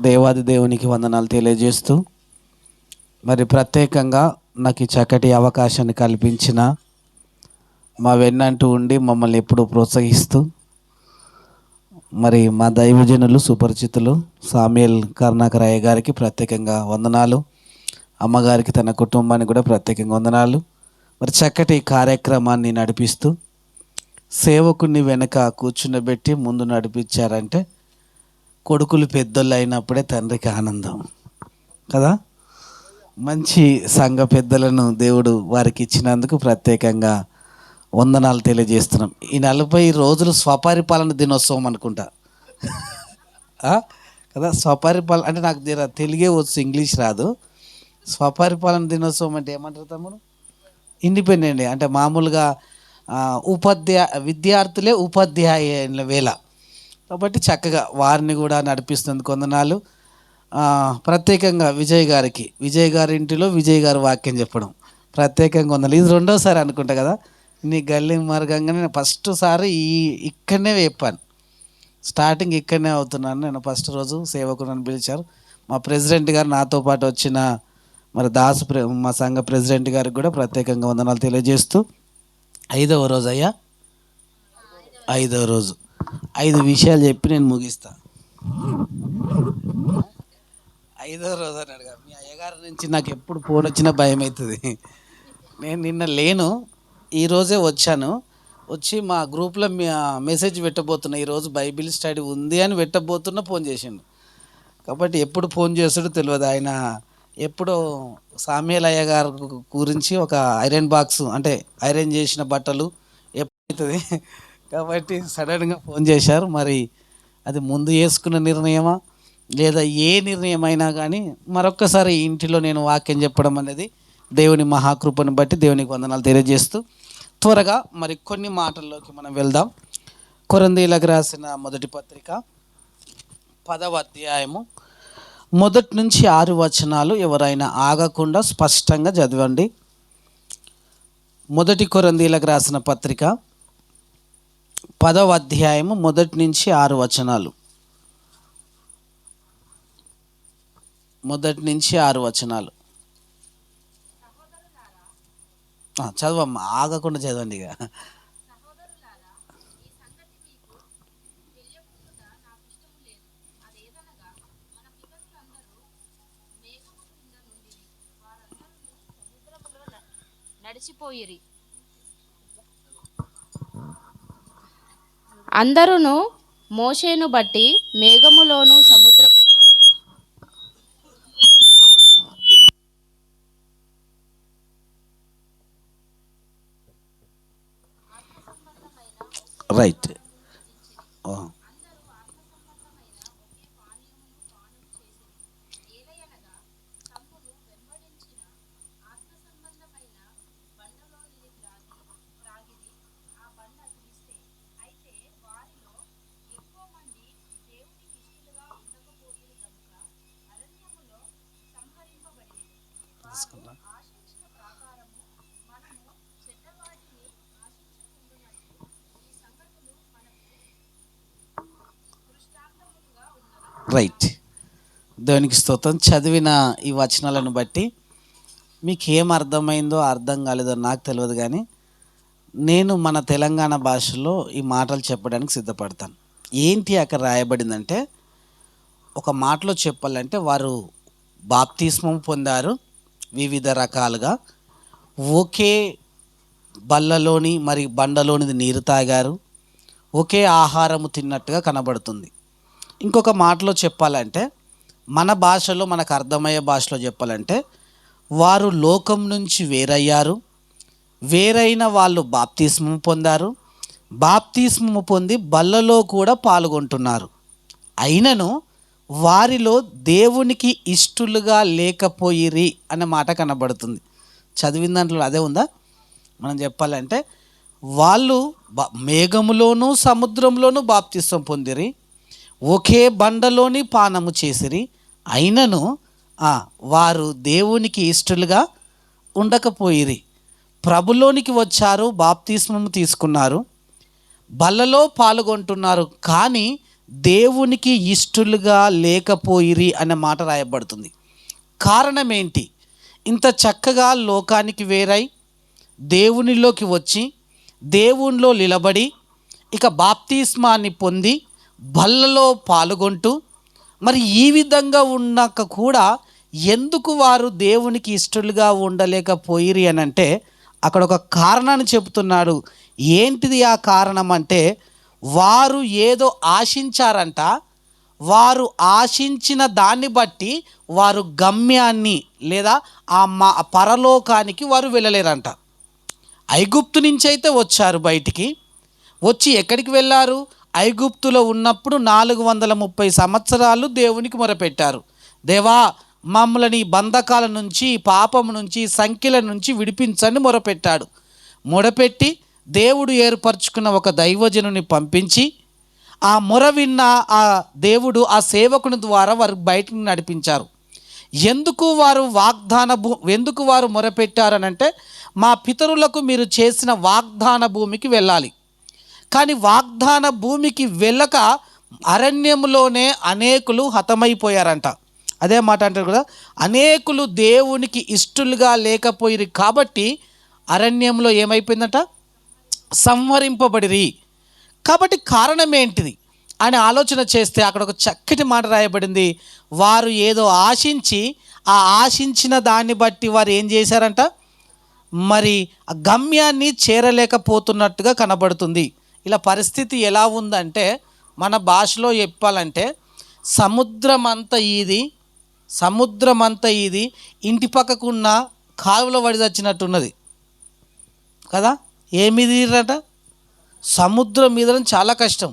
దేవాది దేవునికి వందనాలు తెలియజేస్తూ మరి ప్రత్యేకంగా నాకు ఈ చక్కటి అవకాశాన్ని కల్పించిన మా వెన్నంటూ ఉండి మమ్మల్ని ఎప్పుడూ ప్రోత్సహిస్తూ మరి మా దైవజనులు సుపరిచితులు సామ్యుయల్ కరుణాకరయ్య గారికి ప్రత్యేకంగా వందనాలు, అమ్మగారికి తన కుటుంబానికి కూడా ప్రత్యేకంగా వందనాలు. మరి చక్కటి కార్యక్రమాన్ని నడిపిస్తూ సేవకుని వెనక కూర్చుండబెట్టి ముందు నడిపించారంటే కొడుకులు పెద్దోళ్ళు అయినప్పుడే తండ్రికి ఆనందం కదా. మంచి సంఘ పెద్దలను దేవుడు వారికి ఇచ్చినందుకు ప్రత్యేకంగా వందనాలు తెలియజేస్తున్నాం. ఈ 40 రోజులు స్వపరిపాలన దినోత్సవం అనుకుంటా కదా. స్వపరిపాలన అంటే నాకు తెలుగే వచ్చు, ఇంగ్లీష్ రాదు. స్వపరిపాలన దినోత్సవం అంటే ఏమంటారు తమ్ముడు? ఇండిపెండెంట్ అంటే మామూలుగా విద్యార్థులే ఉపాధ్యాయుల వేళ కాబట్టి చక్కగా వారిని కూడా నడిపిస్తుంది వందనాలు. ప్రత్యేకంగా విజయ్ గారి ఇంటిలో విజయ్ గారు వాక్యం చెప్పడం ప్రత్యేకంగా వందనాలు. ఇది రెండోసారి అనుకుంటా కదా. నీ గల్లీ మార్గంగానే నేను ఫస్ట్ సారి ఇక్కడనే చెప్పాను, స్టార్టింగ్ ఇక్కడనే అవుతున్నాను. నేను ఫస్ట్ రోజు సేవకుడు నన్ను పిలిచారు. మా ప్రెసిడెంట్ గారు నాతో పాటు వచ్చిన మరి మా సంఘ ప్రెసిడెంట్ గారికి కూడా ప్రత్యేకంగా వందనాలు తెలియజేస్తూ 5వ రోజు అయ్యా, 5వ రోజు 5 విషయాలు చెప్పి నేను ముగిస్తా. 5వ రోజు అని అడగా. మీ అయ్యగారి నుంచి నాకు ఎప్పుడు ఫోన్ వచ్చినా భయం అవుతుంది. నేను నిన్న లేను, ఈరోజే వచ్చాను. వచ్చి మా గ్రూప్లో మెసేజ్ పెట్టబోతున్నా, ఈరోజు బైబిల్ స్టడీ ఉంది అని పెట్టబోతున్నా. ఫోన్ చేసిండు కాబట్టి ఎప్పుడు ఫోన్ చేస్తాడో తెలియదు. ఆయన ఎప్పుడో సామ్యుయల్ అయ్య గారి గురించి ఒక ఐరన్ బాక్స్ అంటే ఐరన్ చేసిన బట్టలు ఎప్పుడవుతుంది కాబట్టి సడన్గా ఫోన్ చేశారు. మరి అది ముందు వేసుకున్న నిర్ణయమా లేదా ఏ నిర్ణయం అయినా కానీ మరొక్కసారి ఇంటిలో నేను వాక్యం చెప్పడం అనేది దేవుని మహాకృపను బట్టి దేవునికి వందనాలు తెలియజేస్తూ త్వరగా మరి కొన్ని మాటల్లోకి మనం వెళ్దాం. కొరింథీయులకు రాసిన మొదటి పత్రిక 10వ అధ్యాయము 1 నుంచి 6 వచనాలు ఎవరైనా ఆగకుండా స్పష్టంగా చదవండి. 1 కొరింథీయులకు రాసిన పత్రిక 10వ అధ్యాయము 1 నుంచి 6 వచనాలు. 1 నుంచి 6 వచనాలు చదవమ్మా, ఆగకుండా చదవండి. ఇక నడిచిపోయిరి, అందరును మోషేను బట్టి మేఘములోను సముద్రం రైట్. రైట్. దేవునికి స్తోత్రం. చదివిన ఈ వచనాలను బట్టి మీకు ఏం అర్థమైందో అర్థం కాలేదో నాకు తెలియదు, కానీ నేను మన తెలంగాణ భాషలో ఈ మాటలు చెప్పడానికి సిద్ధపడతాను. ఏంటి అక్కడ రాయబడిందంటే, ఒక మాటలో చెప్పాలంటే వారు బాప్తిస్మం పొందారు వివిధ రకాలుగా, ఒకే బల్లలోని మరి బండలోనిది నీరు తాగారు, ఒకే ఆహారము తిన్నట్టుగా కనబడుతుంది. ఇంకొక మాటలో చెప్పాలంటే, మన భాషలో మనకు అర్థమయ్యే భాషలో చెప్పాలంటే, వారు లోకం నుంచి వేరయ్యారు, వేరైన వాళ్ళు బాప్తిస్మము పొందారు, బాప్తిస్మము పొంది బల్లలో కూడా పాల్గొంటున్నారు. అయినను వారిలో దేవునికి ఇష్టలుగా లేకపోయిరి అన్న మాట కనబడుతుంది. చదివిన దాంట్లో అదే ఉందా? మనం చెప్పాలంటే వాళ్ళు మేఘములోను సముద్రంలోనూ బాప్తిస్మం పొందిరి, ఒకే బండలోని పానము చేసిరి, అయినను వారు దేవునికి ఇష్టలుగా ఉండకపోయిరి. ప్రభులోనికి వచ్చారు, బాప్తిస్మము తీసుకున్నారు, బల్లలో పాల్గొంటున్నారు, కానీ దేవునికి ఇష్టలుగా లేకపోయిరి అనే మాట రాయబడుతుంది. కారణం ఏంటి? ఇంత చక్కగా లోకానికి వేరై దేవునిలోకి వచ్చి దేవునిలో నిలబడి ఇక బాప్తిస్మాన్ని పొంది బల్లలో పాల్గొంటూ మరి ఈ విధంగా ఉన్నాక కూడా ఎందుకు వారు దేవునికి ఇష్టలుగా ఉండలేకపోయిరి అని అంటే అక్కడ ఒక కారణాన్ని చెబుతున్నాడు. ఏంటిది ఆ కారణం అంటే, వారు ఏదో ఆశించారంట. వారు ఆశించిన దాన్ని బట్టి వారు గమ్యాన్ని లేదా ఆ పరలోకానికి వారు వెళ్ళలేరంట. ఐగుప్తు నుంచి అయితే వచ్చారు, బయటికి వచ్చి ఎక్కడికి వెళ్ళారు? ఐగుప్తులో ఉన్నప్పుడు 430 సంవత్సరాలు దేవునికి మొరపెట్టారు. దేవా, మమ్మల్ని బంధకాల నుంచి, పాపం నుంచి, సంఖ్యల నుంచి విడిపించండి మొరపెట్టాడు. మొరపెట్టి దేవుడు ఏర్పరచుకున్న ఒక దైవజనుని పంపించి ఆ మొర విన్న ఆ దేవుడు ఆ సేవకుని ద్వారా వారు బయటకు నడిపించారు. ఎందుకు వారు మొరపెట్టారనంటే, మా పితరులకు మీరు చేసిన వాగ్దాన భూమికి వెళ్ళాలి. కానీ వాగ్దాన భూమికి వెళ్ళక అరణ్యంలోనే అనేకులు హతమైపోయారంట. అదే మాట అంటారు కదా, అనేకులు దేవునికి ఇష్టలుగా లేకపోయిరి కాబట్టి అరణ్యంలో ఏమైపోయిందంట? సంహరింపబడిరి. కాబట్టి కారణం ఏంటిది అని ఆలోచన చేస్తే అక్కడ ఒక చక్కటి మాట రాయబడింది. వారు ఏదో ఆశించి ఆ ఆశించిన దాన్ని బట్టి వారు ఏం చేశారంట? మరి ఆ గమ్యాన్ని చేరలేకపోతున్నట్టుగా కనబడుతుంది. ఇలా పరిస్థితి ఎలా ఉందంటే, మన భాషలో చెప్పాలంటే సముద్రమంతా ఇది ఇంటి పక్కకున్న కాలువలో పడి చచ్చినట్టున్నది కదా. ఏమిదిరట? సముద్రం మీద చాలా కష్టం,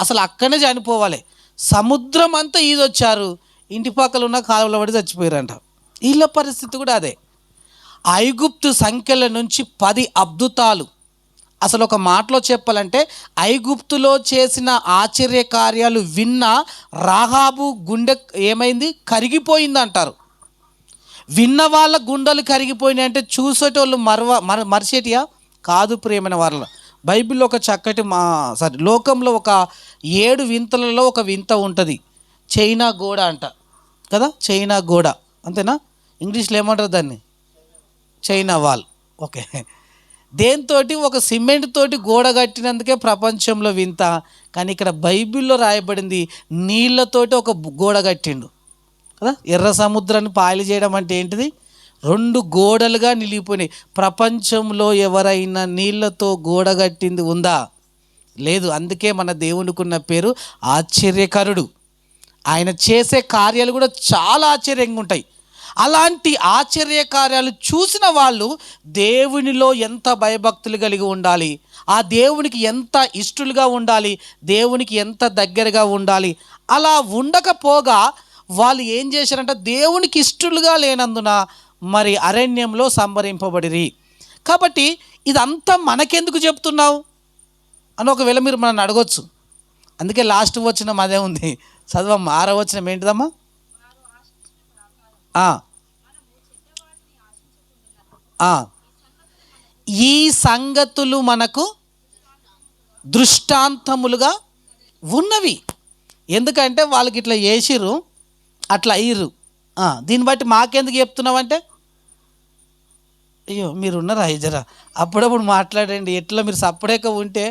అసలు అక్కడనే చనిపోవాలి. సముద్రం అంతా ఈది వచ్చారు, ఇంటి పక్కల ఉన్న కాలువలో పడి చచ్చిపోయారంట. వీళ్ళ పరిస్థితి కూడా అదే. ఐగుప్తు సంఖ్యల నుంచి 10 అద్భుతాలు. అసలు ఒక మాటలో చెప్పాలంటే ఐగుప్తులో చేసిన ఆశ్చర్య కార్యాలు విన్న రాహాబు గుండె ఏమైంది? కరిగిపోయింది అంటారు. విన్న వాళ్ళ గుండెలు కరిగిపోయినాయి అంటే చూసేటోళ్ళు మరిచేటియా కాదు. ప్రియమైన వాళ్ళ బైబిల్లో ఒక చక్కటి లోకంలో ఒక 7 వింతలలో ఒక వింత ఉంటుంది. చైనా గోడ అంట కదా. చైనా గోడ అంతేనా? ఇంగ్లీష్లో ఏమంటారు దాన్ని? China wall. ఓకే. దేంతో? ఒక సిమెంట్ తోటి గోడ కట్టినందుకే ప్రపంచంలో వింత. కానీ ఇక్కడ బైబిల్లో రాయబడింది నీళ్ళతోటి ఒక గోడ కట్టిండు కదా. ఎర్ర సముద్రాన్ని పాయలు చేయడం అంటే ఏంటిది? 2 గోడలుగా నిలిగిపోయినాయి. ప్రపంచంలో ఎవరైనా నీళ్ళతో గోడ కట్టింది ఉందా? లేదు. అందుకే మన దేవునికున్న పేరు ఆశ్చర్యకరుడు. ఆయన చేసే కార్యాలు కూడా చాలా ఆశ్చర్యంగా ఉంటాయి. అలాంటి ఆశ్చర్య కార్యాలు చూసిన వాళ్ళు దేవునిలో ఎంత భయభక్తులు కలిగి ఉండాలి, ఆ దేవునికి ఎంత ఇష్టలుగా ఉండాలి, దేవునికి ఎంత దగ్గరగా ఉండాలి. అలా ఉండకపోగా వాళ్ళు ఏం చేశారంటే దేవునికి ఇష్టలుగా లేనందున మరి అరణ్యంలో సంహరింపబడిరి. కాబట్టి ఇదంతా మనకెందుకు చెప్తున్నావు అని ఒకవేళ మీరు మనల్ని అడగొచ్చు. అందుకే లాస్ట్ వచనం అదే ఉంది. చదవమ్మ, 6వ వచనం ఏంటిదమ్మా? ఈ సంగతులు మనకు దృష్టాంతములుగా ఉన్నవి. ఎందుకంటే వాళ్ళకి ఇట్లా చేసిర్రు, అట్లా అయ్యిర్రు. దీన్ని బట్టి మాకెందుకు చెప్తున్నావంటే, అయ్యో మీరున్నారా జరా అప్పుడప్పుడు మాట్లాడండి. ఎట్లా మీరు సప్పుడేక ఉంటే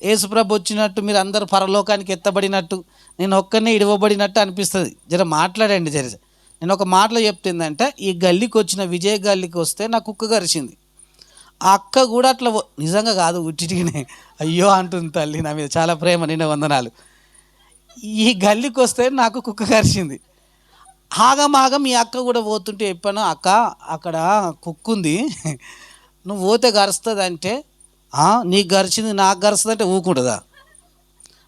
యేసుప్రభు వచ్చినట్టు, మీరు అందరూ పరలోకానికి ఎత్తబడినట్టు, నేను ఒక్కనే ఇడవబడినట్టు అనిపిస్తుంది. జర మాట్లాడండి. నేను ఒక మాటలో చెప్తుందంటే, ఈ గల్లీకి వచ్చిన విజయ్ గల్లీకి వస్తే నా కుక్క కరిచింది. ఆ అక్క కూడా అట్లా నిజంగా కాదు ఉట్టిటిగానే అయ్యో అంటుంది. తల్లి నా మీద చాలా ప్రేమ, నిన్న వందనాలు. ఈ గల్లీకి వస్తే నాకు కుక్క కరిచింది. ఆగం ఈ అక్క కూడా పోతుంటే చెప్పాను, అక్క అక్కడ కుక్క ఉంది, నువ్వు పోతే గరుస్తుంది అంటే, నీకు గరిచింది నాకు గరుస్తుంది అంటే ఊకుంటుందా?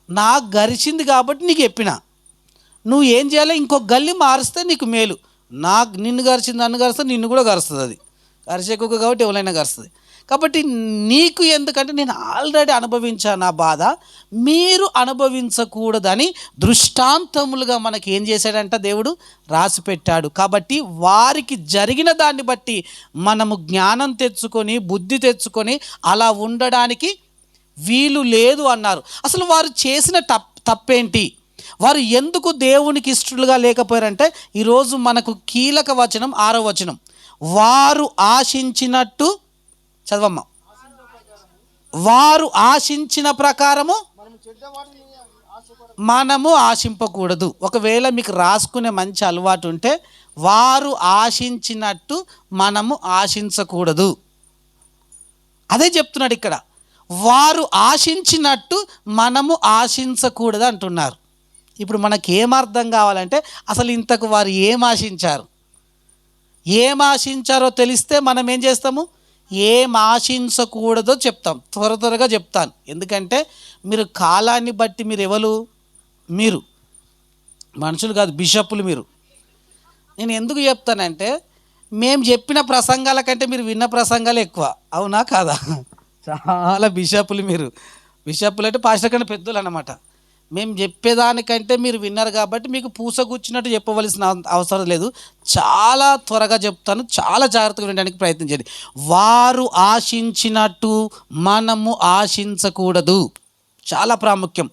నాకు గరిచింది కాబట్టి నీకు చెప్పిన, నువ్వు ఏం చేయాలి, ఇంకొక గల్లీ మారిస్తే నీకు మేలు. నిన్ను గరిచింది, నన్ను గరుస్తుంది, నిన్ను కూడా గరుస్తుంది. అది గరిచే కుక్క కాబట్టి ఎవరైనా గరుస్తుంది. కాబట్టి నీకు ఎందుకంటే నేను ఆల్రెడీ అనుభవించాను నా బాధ, మీరు అనుభవించకూడదని దృష్టాంతములుగా మనకి ఏం చేశాడంట దేవుడు? రాసి పెట్టాడు. కాబట్టి వారికి జరిగిన దాన్ని బట్టి మనము జ్ఞానం తెచ్చుకొని, బుద్ధి తెచ్చుకొని అలా ఉండడానికి వీలు లేదు అన్నారు. అసలు వారు చేసిన తప్పేంటి? వారు ఎందుకు దేవునికి ఇష్టలుగా లేకపోయారంటే ఈరోజు మనకు కీలక వచనం 6వ వచనం, వారు ఆశించినట్టు, చదవమ్మ, వారు ఆశించిన ప్రకారము మనము ఆశింపకూడదు. ఒకవేళ మీకు రాసుకునే మంచి అలవాటు ఉంటే, వారు ఆశించినట్టు మనము ఆశించకూడదు. అదే చెప్తున్నాడు ఇక్కడ, వారు ఆశించినట్టు మనము ఆశించకూడదు అంటున్నారు. ఇప్పుడు మనకి ఏం అర్థం కావాలంటే అసలు ఇంతకు వారు ఏం ఆశించారు, ఏం ఆశించారో తెలిస్తే మనం ఏం చేస్తాము, ఏం ఆశించకూడదో చెప్తాం. త్వరగా చెప్తాను, ఎందుకంటే మీరు కాలాన్ని బట్టి మీరు మనుషులు కాదు, బిషప్పులు మీరు. నేను ఎందుకు చెప్తానంటే మేము చెప్పిన ప్రసంగాల కంటే మీరు విన్న ప్రసంగాలు ఎక్కువ, అవునా కాదా? చాలా బిషప్పులు మీరు. బిషప్పులు అంటే పాస్టర్ కంటే పెద్దలు అన్నమాట. మేము చెప్పేదానికంటే మీరు విన్నారు కాబట్టి మీకు పూసగుచ్చినట్టు చెప్పవలసిన అవసరం లేదు. చాలా త్వరగా చెప్తాను, చాలా జాగ్రత్తగా వినడానికి ప్రయత్నించండి. వారు ఆశించినట్టు మనము ఆశించకూడదు, చాలా ప్రాముఖ్యం.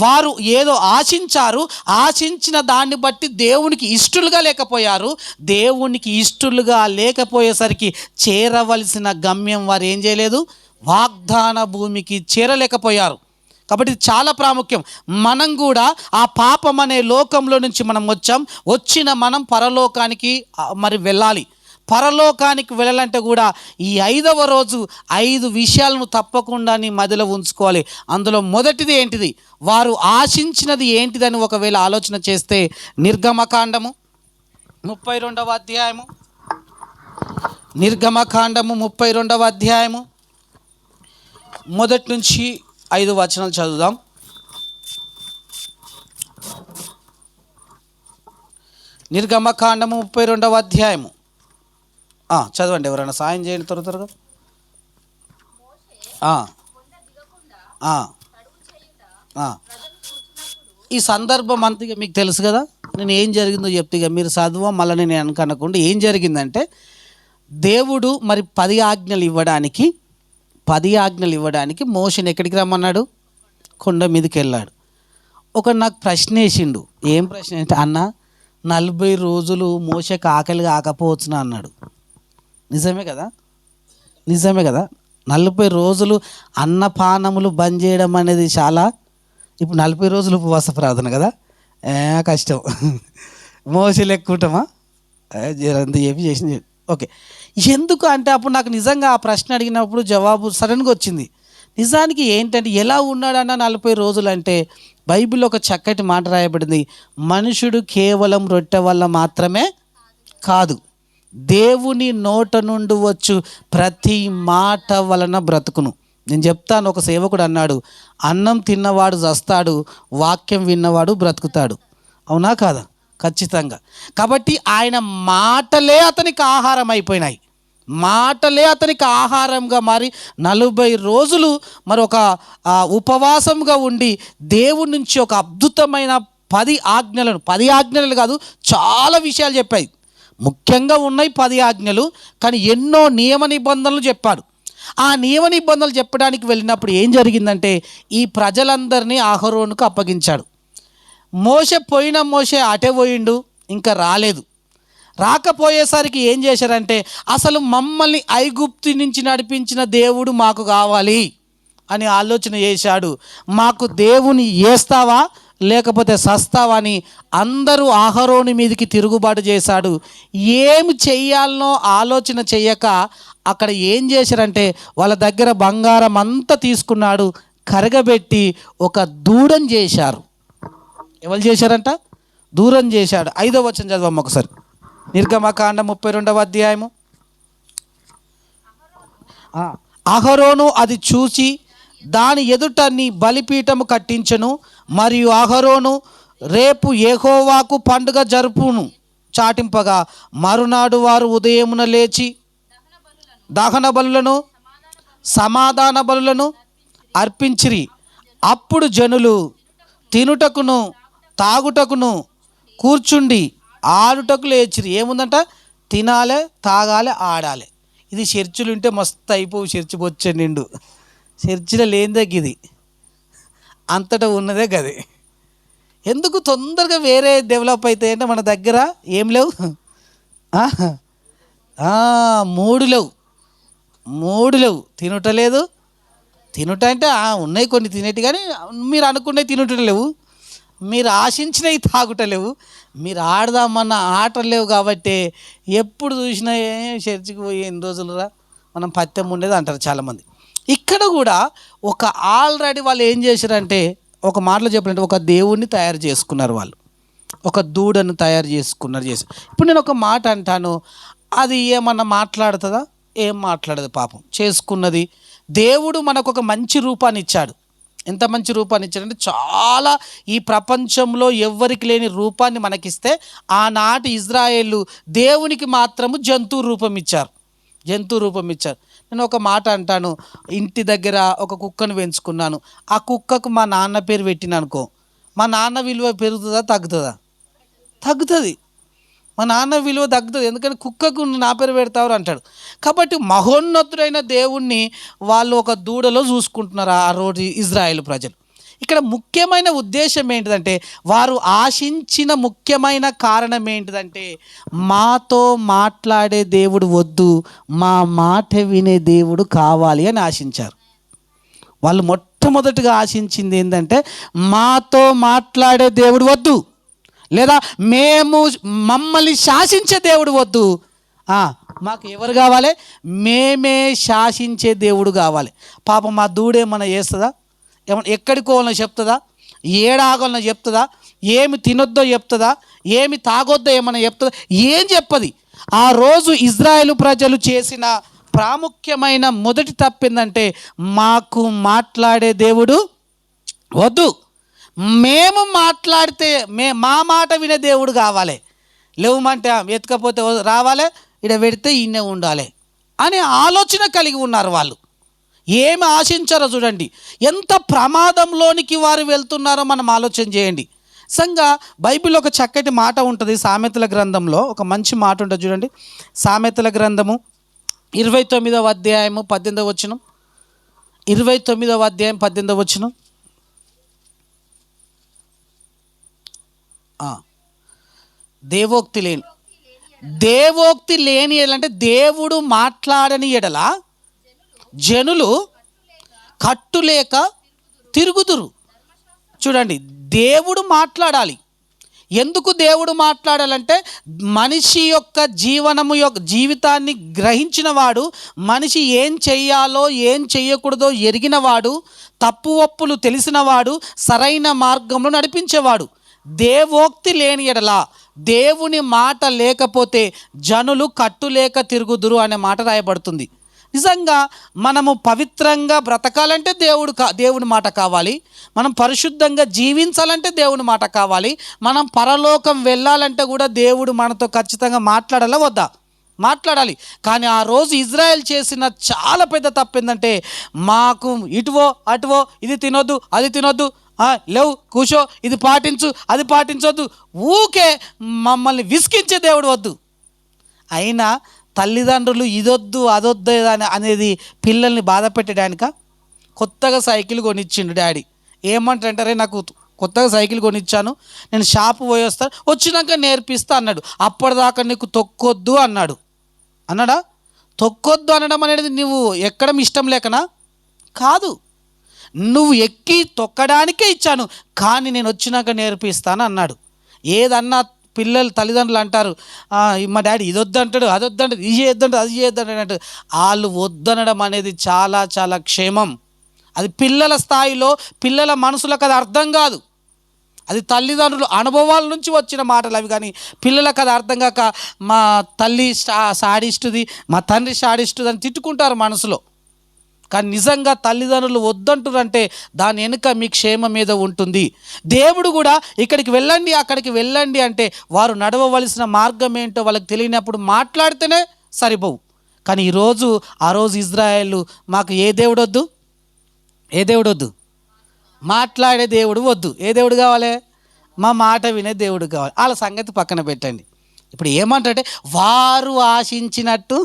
వారు ఏదో ఆశించారు, ఆశించిన దాన్ని బట్టి దేవునికి ఇష్టలుగా లేకపోయారు. దేవునికి ఇష్టలుగా లేకపోయేసరికి చేరవలసిన గమ్యం వారు ఏం చేయలేదు, వాగ్దాన భూమికి చేరలేకపోయారు. కాబట్టి చాలా ప్రాముఖ్యం. మనం కూడా ఆ పాపం అనే లోకంలో నుంచి మనం వచ్చిన మనం పరలోకానికి మరి వెళ్ళాలి. పరలోకానికి వెళ్ళాలంటే కూడా ఈ 5వ రోజు 5 విషయాలను తప్పకుండా నీ మదిలో ఉంచుకోవాలి. అందులో మొదటిది ఏంటిది, వారు ఆశించినది ఏంటిదని ఒకవేళ ఆలోచన చేస్తే నిర్గమకాండము 32వ అధ్యాయము, నిర్గమకాండము 32వ అధ్యాయము మొదటి నుంచి 5 వచనాలు చదువుదాం. నిర్గమకాండము 32వ అధ్యాయము చదవండి, ఎవరైనా సాయం చేయండి త్వరగా. ఈ సందర్భం అంతగా మీకు తెలుసు కదా, నేను ఏం జరిగిందో చెప్తే ఇక మీరు చదువు, మళ్ళీ నేను అనుకోకుండా ఏం జరిగిందంటే, దేవుడు మరి 10 ఆజ్ఞలు ఇవ్వడానికి మోషేని ఎక్కడికి రమ్మన్నాడు, కొండ మీదకి వెళ్ళాడు. నాకు ప్రశ్న వేసిండు. ఏం ప్రశ్న అంటే, అన్న 40 రోజులు మోషేకి ఆకలి కాకపోవచ్చునా అన్నాడు. నిజమే కదా 40 రోజులు అన్నపానములు బంద్ చేయడం అనేది చాలా, ఇప్పుడు 40 రోజులు ఉపవాస ప్రార్థన కదా, కష్టం. మోషే లెక్కుంటామా, అంత చేసింది. ఓకే, ఎందుకు అంటే అప్పుడు నాకు నిజంగా ఆ ప్రశ్న అడిగినప్పుడు జవాబు సడన్గా వచ్చింది. నిజానికి ఏంటంటే ఎలా ఉన్నాడన్న 40 రోజులు అంటే, బైబిల్లో ఒక చక్కటి మాట రాయబడింది, మనుషుడు కేవలం రొట్టె వల్ల మాత్రమే కాదు, దేవుని నోట నుండి వచ్చు ప్రతి మాట వలన బ్రతుకును. నేను చెప్తాను, ఒక సేవకుడు అన్నాడు, అన్నం తిన్నవాడు చస్తాడు, వాక్యం విన్నవాడు బ్రతుకుతాడు. అవునా కాదా? ఖచ్చితంగా. కాబట్టి ఆయన మాటలే అతనికి ఆహారం అయిపోయినాయి. మాటలే అతనికి ఆహారంగా మారి 40 రోజులు మరి ఒక ఉపవాసంగా ఉండి దేవుడి నుంచి ఒక అద్భుతమైన 10 ఆజ్ఞలు కాదు, చాలా విషయాలు చెప్పాయి. ముఖ్యంగా ఉన్నాయి 10 ఆజ్ఞలు, కానీ ఎన్నో నియమ నిబంధనలు చెప్పాడు. ఆ నియమ నిబంధనలు చెప్పడానికి వెళ్ళినప్పుడు ఏం జరిగిందంటే, ఈ ప్రజలందరినీ అహరోనుకు అప్పగించాడు. మోషే అటే పోయిండు, ఇంకా రాకపోయేసరికి ఏం చేశారంటే, అసలు మమ్మల్ని ఐగుప్తు నుంచి నడిపించిన దేవుడు మాకు కావాలి అని ఆలోచన చేశాడు. మాకు దేవుని చేస్తావా లేకపోతే సస్తావా అని అందరూ అహరోను మీదకి తిరుగుబాటు చేశాడు. ఏమి చెయ్యాలనో ఆలోచన చెయ్యక అక్కడ ఏం చేశారంటే, వాళ్ళ దగ్గర బంగారం అంతా తీసుకున్నాడు, కరగబెట్టి ఒక దూడం చేశారు. ఎవరు చేశారంట? దూరం చేశాడు. 5వ వచనం చదవమ్మ ఒకసారి, నిర్గమకాండం 32వ అధ్యాయము. అహరోను అది చూసి దాని ఎదుట నీ బలిపీఠము కట్టించెను, మరియు అహరోను రేపు యెహోవాకు పండుగ జరుపును చాటింపగా, మరునాడు వారు ఉదయమున లేచి దహన బలులను సమాధాన బలులను అర్పించిరి. అప్పుడు జనులు తినుటకును తాగుటకును కూర్చుండి ఆడుటకు లేచిరి. ఏముందంట? తినాలే, తాగాలి, ఆడాలి. ఇది చర్చిలు ఉంటే మస్తు అయిపోవు, చర్చి వచ్చే నిండు. చర్చిలో లేనిదే గిది, అంతటా ఉన్నదే గది. ఎందుకు తొందరగా వేరే డెవలప్ అవుతాయి అంటే మన దగ్గర ఏం లేవు, మూడు లేవు, తినుటలేదు. తినుట అంటే ఉన్నాయి కొన్ని తినేటి, కానీ మీరు అనుకునే తినుట లేవు, మీరు ఆశించినవి తాగుట లేవు, మీరు ఆడదామన్న ఆటలు లేవు. కాబట్టి ఎప్పుడు చూసినా చర్చికి పోయి ఎన్ని రోజులురా మనం పత్యం ఉండేది అంటారు చాలామంది. ఇక్కడ కూడా ఒక ఆల్రెడీ వాళ్ళు ఏం చేశారంటే, ఒక మాటలో చెప్పాలంటే ఒక దేవుణ్ణి తయారు చేసుకున్నారు వాళ్ళు, ఒక దూడను తయారు చేసుకున్నారు చేసి. ఇప్పుడు నేను ఒక మాట అంటాను, అది ఏమన్నా మాట్లాడుతుందా? ఏం మాట్లాడదు. పాపం చేసుకున్నది. దేవుడు మనకు ఒక మంచి రూపాన్ని ఇచ్చాడు. ఎంత మంచి రూపాన్ని ఇచ్చాడంటే, చాలా ఈ ప్రపంచంలో ఎవ్వరికి లేని రూపాన్ని మనకిస్తే, ఆనాటి ఇజ్రాయేలు దేవునికి మాత్రము జంతు రూపం ఇచ్చారు. నేను ఒక మాట అంటాను, ఇంటి దగ్గర ఒక కుక్కను పెంచుకున్నాను. ఆ కుక్కకు మా నాన్న పేరు పెట్టిన అనుకో, మా నాన్న విలువ పెరుగుతుందా తగ్గుతుందా? తగ్గుతుంది. మా నాన్న విలువ తగ్గుతుంది. ఎందుకంటే కుక్కకు నా పేరు పెడతావు అంటాడు. కాబట్టి మహోన్నతుడైన దేవుణ్ణి వాళ్ళు ఒక దూడలో చూసుకుంటున్నారు ఆ రోజు ఇజ్రాయేల్ ప్రజలు. ఇక్కడ ముఖ్యమైన ఉద్దేశం ఏంటిదంటే, వారు ఆశించిన ముఖ్యమైన కారణం ఏంటిదంటే, మాతో మాట్లాడే దేవుడు వద్దు, మా మాట వినే దేవుడు కావాలి అని ఆశించారు. వాళ్ళు మొట్టమొదటిగా ఆశించింది ఏంటంటే, మాతో మాట్లాడే దేవుడు వద్దు, లేదా మమ్మల్ని శాసించే దేవుడు వద్దు, మాకు ఎవరు కావాలి? మేమే శాసించే దేవుడు కావాలి. పాపం మా దూడేమన్నా చేస్తుందా? ఏమన్నా ఎక్కడికి పోవాలన్నా చెప్తుందా? ఏడాగలనో చెప్తుందా? ఏమి తినొద్దో చెప్తుందా? ఏమి తాగొద్దో ఏమన్నా చెప్తుందా? ఏం చెప్పది. ఆ రోజు ఇజ్రాయేలు ప్రజలు చేసిన ప్రాముఖ్యమైన మొదటి తప్పిందంటే, మాకు మాట్లాడే దేవుడు వద్దు, మేము మాట్లాడితే మా మాట వినే దేవుడు కావాలి. లేవమంటే ఎత్తుకపోతే రావాలి, ఇక్కడ పెడితే ఈయనే ఉండాలి అనే ఆలోచన కలిగి ఉన్నారు వాళ్ళు. ఏమి ఆశించారో చూడండి, ఎంత ప్రమాదంలోనికి వారు వెళ్తున్నారో మనం ఆలోచన చేయండి. నిజంగా బైబిల్లో ఒక చక్కటి మాట ఉంటుంది, సామెతల గ్రంథంలో ఒక మంచి మాట ఉంటుంది చూడండి. సామెతల గ్రంథము 29వ అధ్యాయము 18వ వచనం. 29వ అధ్యాయం 18వ వచనం. దేవోక్తి లేని ఎడలంటే, దేవుడు మాట్లాడని ఎడల జనులు కట్టులేక తిరుగుదురు. చూడండి, దేవుడు మాట్లాడాలి. ఎందుకు దేవుడు మాట్లాడాలంటే, మనిషి యొక్క జీవితాన్ని గ్రహించిన వాడు, మనిషి ఏం చెయ్యాలో ఏం చెయ్యకూడదో ఎరిగినవాడు, తప్పు ఒప్పులు తెలిసినవాడు, సరైన మార్గంలో నడిపించేవాడు. దేవోక్తి లేని ఎడల, దేవుని మాట లేకపోతే జనులు కట్టులేక తిరుగుదురు అనే మాట రాయబడుతుంది. నిజంగా మనము పవిత్రంగా బ్రతకాలంటే దేవుని మాట కావాలి. మనం పరిశుద్ధంగా జీవించాలంటే దేవుని మాట కావాలి. మనం పరలోకం వెళ్ళాలంటే కూడా దేవుడు మనతో ఖచ్చితంగా మాట్లాడాలా వద్దా? మాట్లాడాలి. కానీ ఆ రోజు ఇజ్రాయెల్ చేసిన చాలా పెద్ద తప్పు ఏంటంటే, మాకు ఇటువో అటువో, ఇది తినొద్దు అది తినొద్దు, లేవు కూర్చో, ఇది పాటించు అది పాటించొద్దు, ఊకే మమ్మల్ని విసిగించే దేవుడు వద్దు. అయినా తల్లిదండ్రులు ఇదొద్దు అదొద్దు అనేది పిల్లల్ని బాధ పెట్టడానిక? కొత్తగా సైకిల్ కొనిచ్చిండు డాడీ. ఏమంటారంటారే, నాకు కొత్తగా సైకిల్ కొనిచ్చాను, నేను షాపు పోయి వస్తాను, వచ్చినాక నేర్పిస్తా అన్నాడు. అప్పటిదాకా నీకు తొక్కొద్దు అన్నాడా? తొక్కొద్దు అనడం అనేది నువ్వు ఎక్కడం ఇష్టం లేకనా? కాదు, నువ్వు ఎక్కి తొక్కడానికే ఇచ్చాను, కానీ నేను వచ్చినాక నేర్పిస్తాను అన్నాడు. ఏదన్నా పిల్లలు తల్లిదండ్రులు అంటారు, మా డాడీ ఇది వద్దంటాడు అది వద్దంటాడు, ఇది చేద్దంటాడు అది చేద్దంటాడు అంటాడు. వాళ్ళు వద్దనడం అనేది చాలా చాలా క్షేమం. అది పిల్లల స్థాయిలో, పిల్లల మనసులకు అది అర్థం కాదు. అది తల్లిదండ్రులు అనుభవాల నుంచి వచ్చిన మాటలు అవి. కానీ పిల్లలకు అది అర్థం కాక, మా తల్లి సాడిస్తుంది, మా తండ్రి సాడిస్తుంది అని తిట్టుకుంటారు మనసులో. కానీ నిజంగా తల్లిదండ్రులు వద్దంటారంటే దాని వెనుక మీ క్షేమం మీద ఉంటుంది. దేవుడు కూడా ఇక్కడికి వెళ్ళండి అక్కడికి వెళ్ళండి అంటే, వారు నడవవలసిన మార్గం ఏంటో వాళ్ళకి తెలియనప్పుడు మాట్లాడితేనే సరిపోవు. కానీ ఆ రోజు ఇజ్రాయేలు, మాకు ఏ దేవుడు వద్దు, మాట్లాడే దేవుడు వద్దు. ఏ దేవుడు కావాలి? మా మాట వినే దేవుడు కావాలి. వాళ్ళ సంగతి పక్కన పెట్టండి. ఇప్పుడు ఏమంటారంటే, వారు ఆశించినట్టు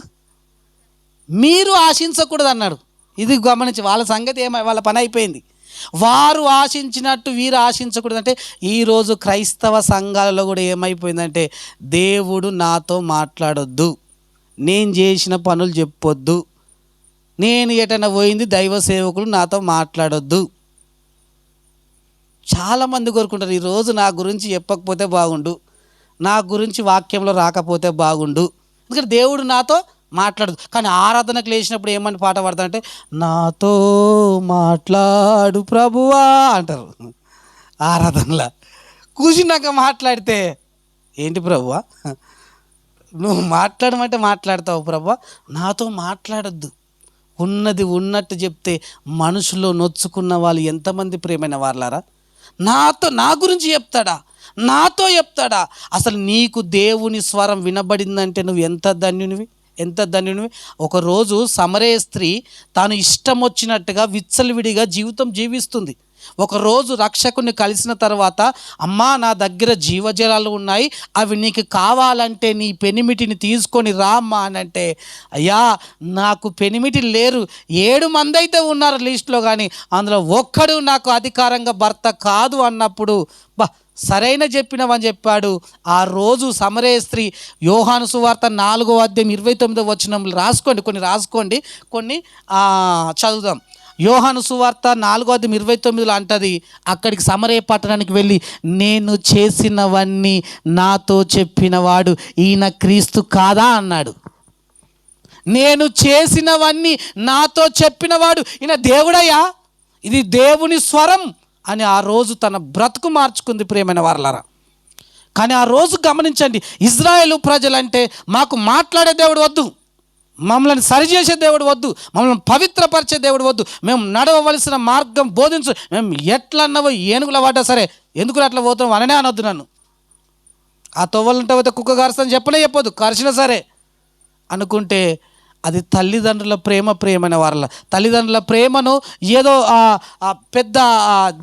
మీరు ఆశించకూడదు అన్నాడు. ఇది గమనించి వాళ్ళ సంగతి వాళ్ళ పని అయిపోయింది. వారు ఆశించినట్టు వీరు ఆశించకూడదంటే ఈరోజు క్రైస్తవ సంఘాలలో కూడా ఏమైపోయిందంటే దేవుడు నాతో మాట్లాడొద్దు, నేను చేసిన పనులు చెప్పొద్దు, నేను ఎటైనా పోయింది దైవ సేవకులు నాతో మాట్లాడొద్దు. చాలామంది కోరుకుంటారు ఈరోజు నా గురించి చెప్పకపోతే బాగుండు, నా గురించి వాక్యంలో రాకపోతే బాగుండు, ఎందుకంటే దేవుడు నాతో మాట్లాడదు. కానీ ఆరాధనకు లేచినప్పుడు ఏమని పాట పాడతారంటే నాతో మాట్లాడు ప్రభువా అంటారు. ఆరాధనలా కూర్చున్నాక మాట్లాడితే ఏంటి ప్రభువా, నువ్వు మాట్లాడమంటే మాట్లాడతావు ప్రభువా, నాతో మాట్లాడద్దు. ఉన్నది ఉన్నట్టు చెప్తే మనుషులో నొచ్చుకున్న వాళ్ళు ఎంతమంది ప్రియమైన వాళ్ళారా. నా గురించి చెప్తాడా, నాతో చెప్తాడా. అసలు నీకు దేవుని స్వరం వినబడిందంటే నువ్వు ఎంత ధన్యునివి. ఒకరోజు సమరయ స్త్రీ తాను ఇష్టం వచ్చినట్టుగా విచ్చలవిడిగా జీవితం జీవిస్తుంది. ఒకరోజు రక్షకుని కలిసిన తర్వాత అమ్మా నా దగ్గర జీవజలాలు ఉన్నాయి, అవి నీకు కావాలంటే నీ పెనిమిటిని తీసుకొని రా అమ్మా అని అంటే, అయ్యా నాకు పెనిమిటి లేరు, 7 మంది అయితే ఉన్నారు లిస్టులో, కానీ అందులో ఒక్కడు నాకు అధికారంగా భర్త కాదు అన్నప్పుడు సరైన చెప్పినవని చెప్పాడు. ఆ రోజు సమరయ స్త్రీ యోహాను సువార్త 4వ అధ్యాయం 29వ వచనంలో రాసుకోండి, కొన్ని చదువుదాం. యోహాను సువార్త 4వ అధ్యాయం 29లో అంటది, అక్కడికి సమరయ పట్టణానికి వెళ్ళి నేను చేసినవన్నీ నాతో చెప్పినవాడు ఈయన క్రీస్తు కాదా అన్నాడు. నేను చేసినవన్నీ నాతో చెప్పినవాడు ఈయన దేవుడయ్యా, ఇది దేవుని స్వరం అని ఆ రోజు తన బ్రతుకు మార్చుకుంది ప్రియమైన వారలారా. కానీ ఆ రోజు గమనించండి, ఇజ్రాయేలు ప్రజలంటే మాకు మాట్లాడే దేవుడు వద్దు, మమ్మల్ని సరిచేసే దేవుడు వద్దు, మమ్మల్ని పవిత్రపరిచే దేవుడు వద్దు, మేము నడవవలసిన మార్గం బోధించు, మేము ఎట్లన్నావో ఏనుగుల పడ్డా సరే ఎందుకు అట్లా పోతాం అననే అనొద్దు. నన్ను ఆ తొవ్వలంటే పోతే కుక్క కరుస్తుందని చెప్పొద్దు, కరిచినా సరే అనుకుంటే అది తల్లిదండ్రుల ప్రేమైన వారల తల్లిదండ్రుల ప్రేమను ఏదో పెద్ద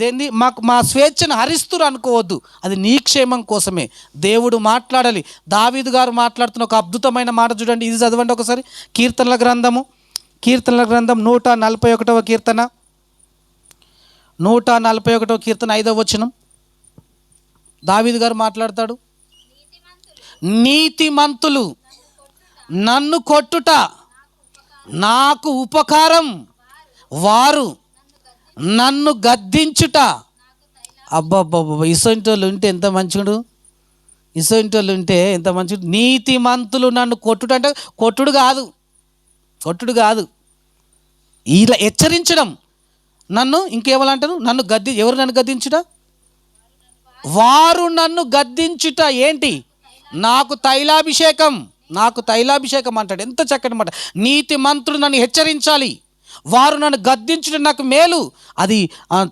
దేన్ని మా స్వేచ్ఛను హరిస్తురు అనుకోవద్దు. అది నీ క్షేమం కోసమే దేవుడు మాట్లాడాలి. దావీదు గారు మాట్లాడుతున్న ఒక అద్భుతమైన మాట చూడండి, ఇది చదవండి ఒకసారి. కీర్తనల గ్రంథం 141వ కీర్తన 141వ కీర్తన 5వ వచనం దావీదు గారు మాట్లాడతాడు. నీతిమంతులు నన్ను కొట్టుట నాకు ఉపకారం, వారు నన్ను గద్దించుట. అబ్బబ్బబ్బ ఇసొంటి వాళ్ళు ఉంటే ఎంత మంచిడు, నీతిమంతులు నన్ను కొట్టుట అంటే కొట్టుడు కాదు, ఇలా హెచ్చరించడం. నన్ను ఇంకేమలంటారు, ఎవరు నన్ను గద్దించుట, వారు నన్ను గద్దించుట ఏంటి, నాకు తైలాభిషేకం అంటాడు. ఎంత చక్కటి మాట. నీతి మంత్రులు నన్ను హెచ్చరించాలి, వారు నన్ను గద్దించడం నాకు మేలు. అది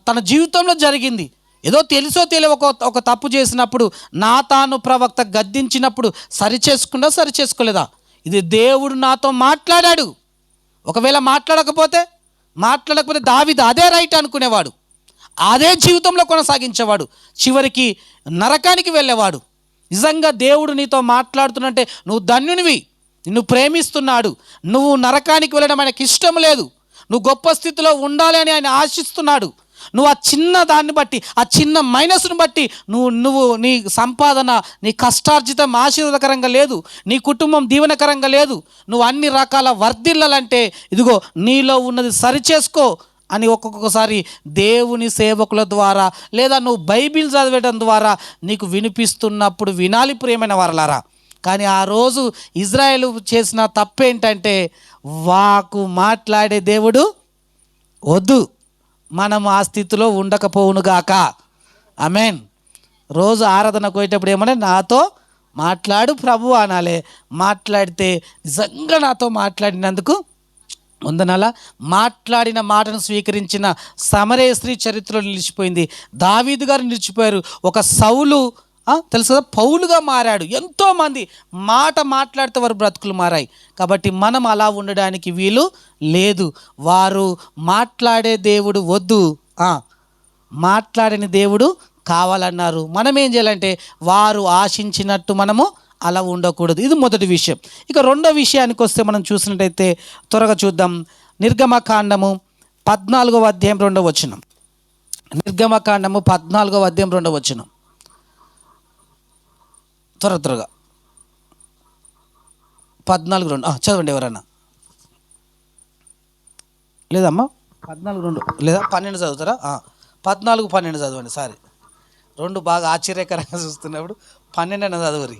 తన జీవితంలో జరిగింది. ఏదో తెలుసో ఒక తప్పు చేసినప్పుడు నాతాను ప్రవక్త గద్దించినప్పుడు సరిచేసుకోలేదా, ఇది దేవుడు నాతో మాట్లాడాడు. ఒకవేళ మాట్లాడకపోతే దావీదు అదే రైట్ అనుకునేవాడు, అదే జీవితంలో కొనసాగించేవాడు, చివరికి నరకానికి వెళ్ళేవాడు. నిజంగా దేవుడు నీతో మాట్లాడుతున్నంటే నువ్వు ధన్యునివి, నిన్ను ప్రేమిస్తున్నాడు, నువ్వు నరకానికి వెళ్ళడం ఆయనకి ఇష్టం లేదు, నువ్వు గొప్ప స్థితిలో ఉండాలి అని ఆయన ఆశిస్తున్నాడు. నువ్వు ఆ చిన్న దాన్ని బట్టి, ఆ చిన్న మైనస్ను బట్టి నువ్వు నీ సంపాదన, నీ కష్టార్జితం ఆశీర్వాదకరంగా లేదు, నీ కుటుంబం దీవెనకరంగా లేదు, నువ్వు అన్ని రకాల వర్ధిల్లాలంటే ఇదిగో నీలో ఉన్నది సరిచేసుకో అని ఒక్కొక్కసారి దేవుని సేవకుల ద్వారా లేదా నువ్వు బైబిల్ చదివేయడం ద్వారా నీకు వినిపిస్తున్నప్పుడు వినాలి ప్రియమైన వారలారా. కానీ ఆ రోజు ఇజ్రాయేలు చేసిన తప్పేంటంటే వాకు మాట్లాడే దేవుడు వద్దు, మనం ఆ స్థితిలో ఉండకపోవునుగాక. ఆమేన్. రోజు ఆరాధనకు పోయేటప్పుడు ఏమన్నా నాతో మాట్లాడు ప్రభు అనాలే. మాట్లాడితే నిజంగా నాతో మాట్లాడినందుకు వందనాల. మాట్లాడిన మాటను స్వీకరించిన సమరయ స్త్రీ చరిత్రలో నిలిచిపోయింది. దావీదు గారు నిలిచిపోయారు. ఒక సౌలు తెలుసు కదా, పౌలుగా మారాడు. ఎంతోమంది మాట్లాడితే వారు బ్రతుకులు మారాయి. కాబట్టి మనం అలా ఉండడానికి వీలు లేదు. వారు మాట్లాడే దేవుడు వద్దు, మాట్లాడని దేవుడు కావాలన్నారు. మనం ఏం చేయాలంటే వారు ఆశించినట్టు మనము అలా ఉండకూడదు. ఇది మొదటి విషయం. ఇక రెండో విషయానికి వస్తే మనం చూసినట్టయితే త్వరగా చూద్దాం. నిర్గమకాండము 14వ అధ్యాయం 2వ వచనం. నిర్గమకాండము 14వ అధ్యాయం 2వ వచనం. త్వరగా 14:2 చదవండి ఎవరన్నా. లేదమ్మా 14:2 లేదా 12 చదువుతారా? 14:12 చదవండి. సారీ, 2 బాగా ఆశ్చర్యకరంగా చూస్తున్నప్పుడు 12 అన్న చదవరి.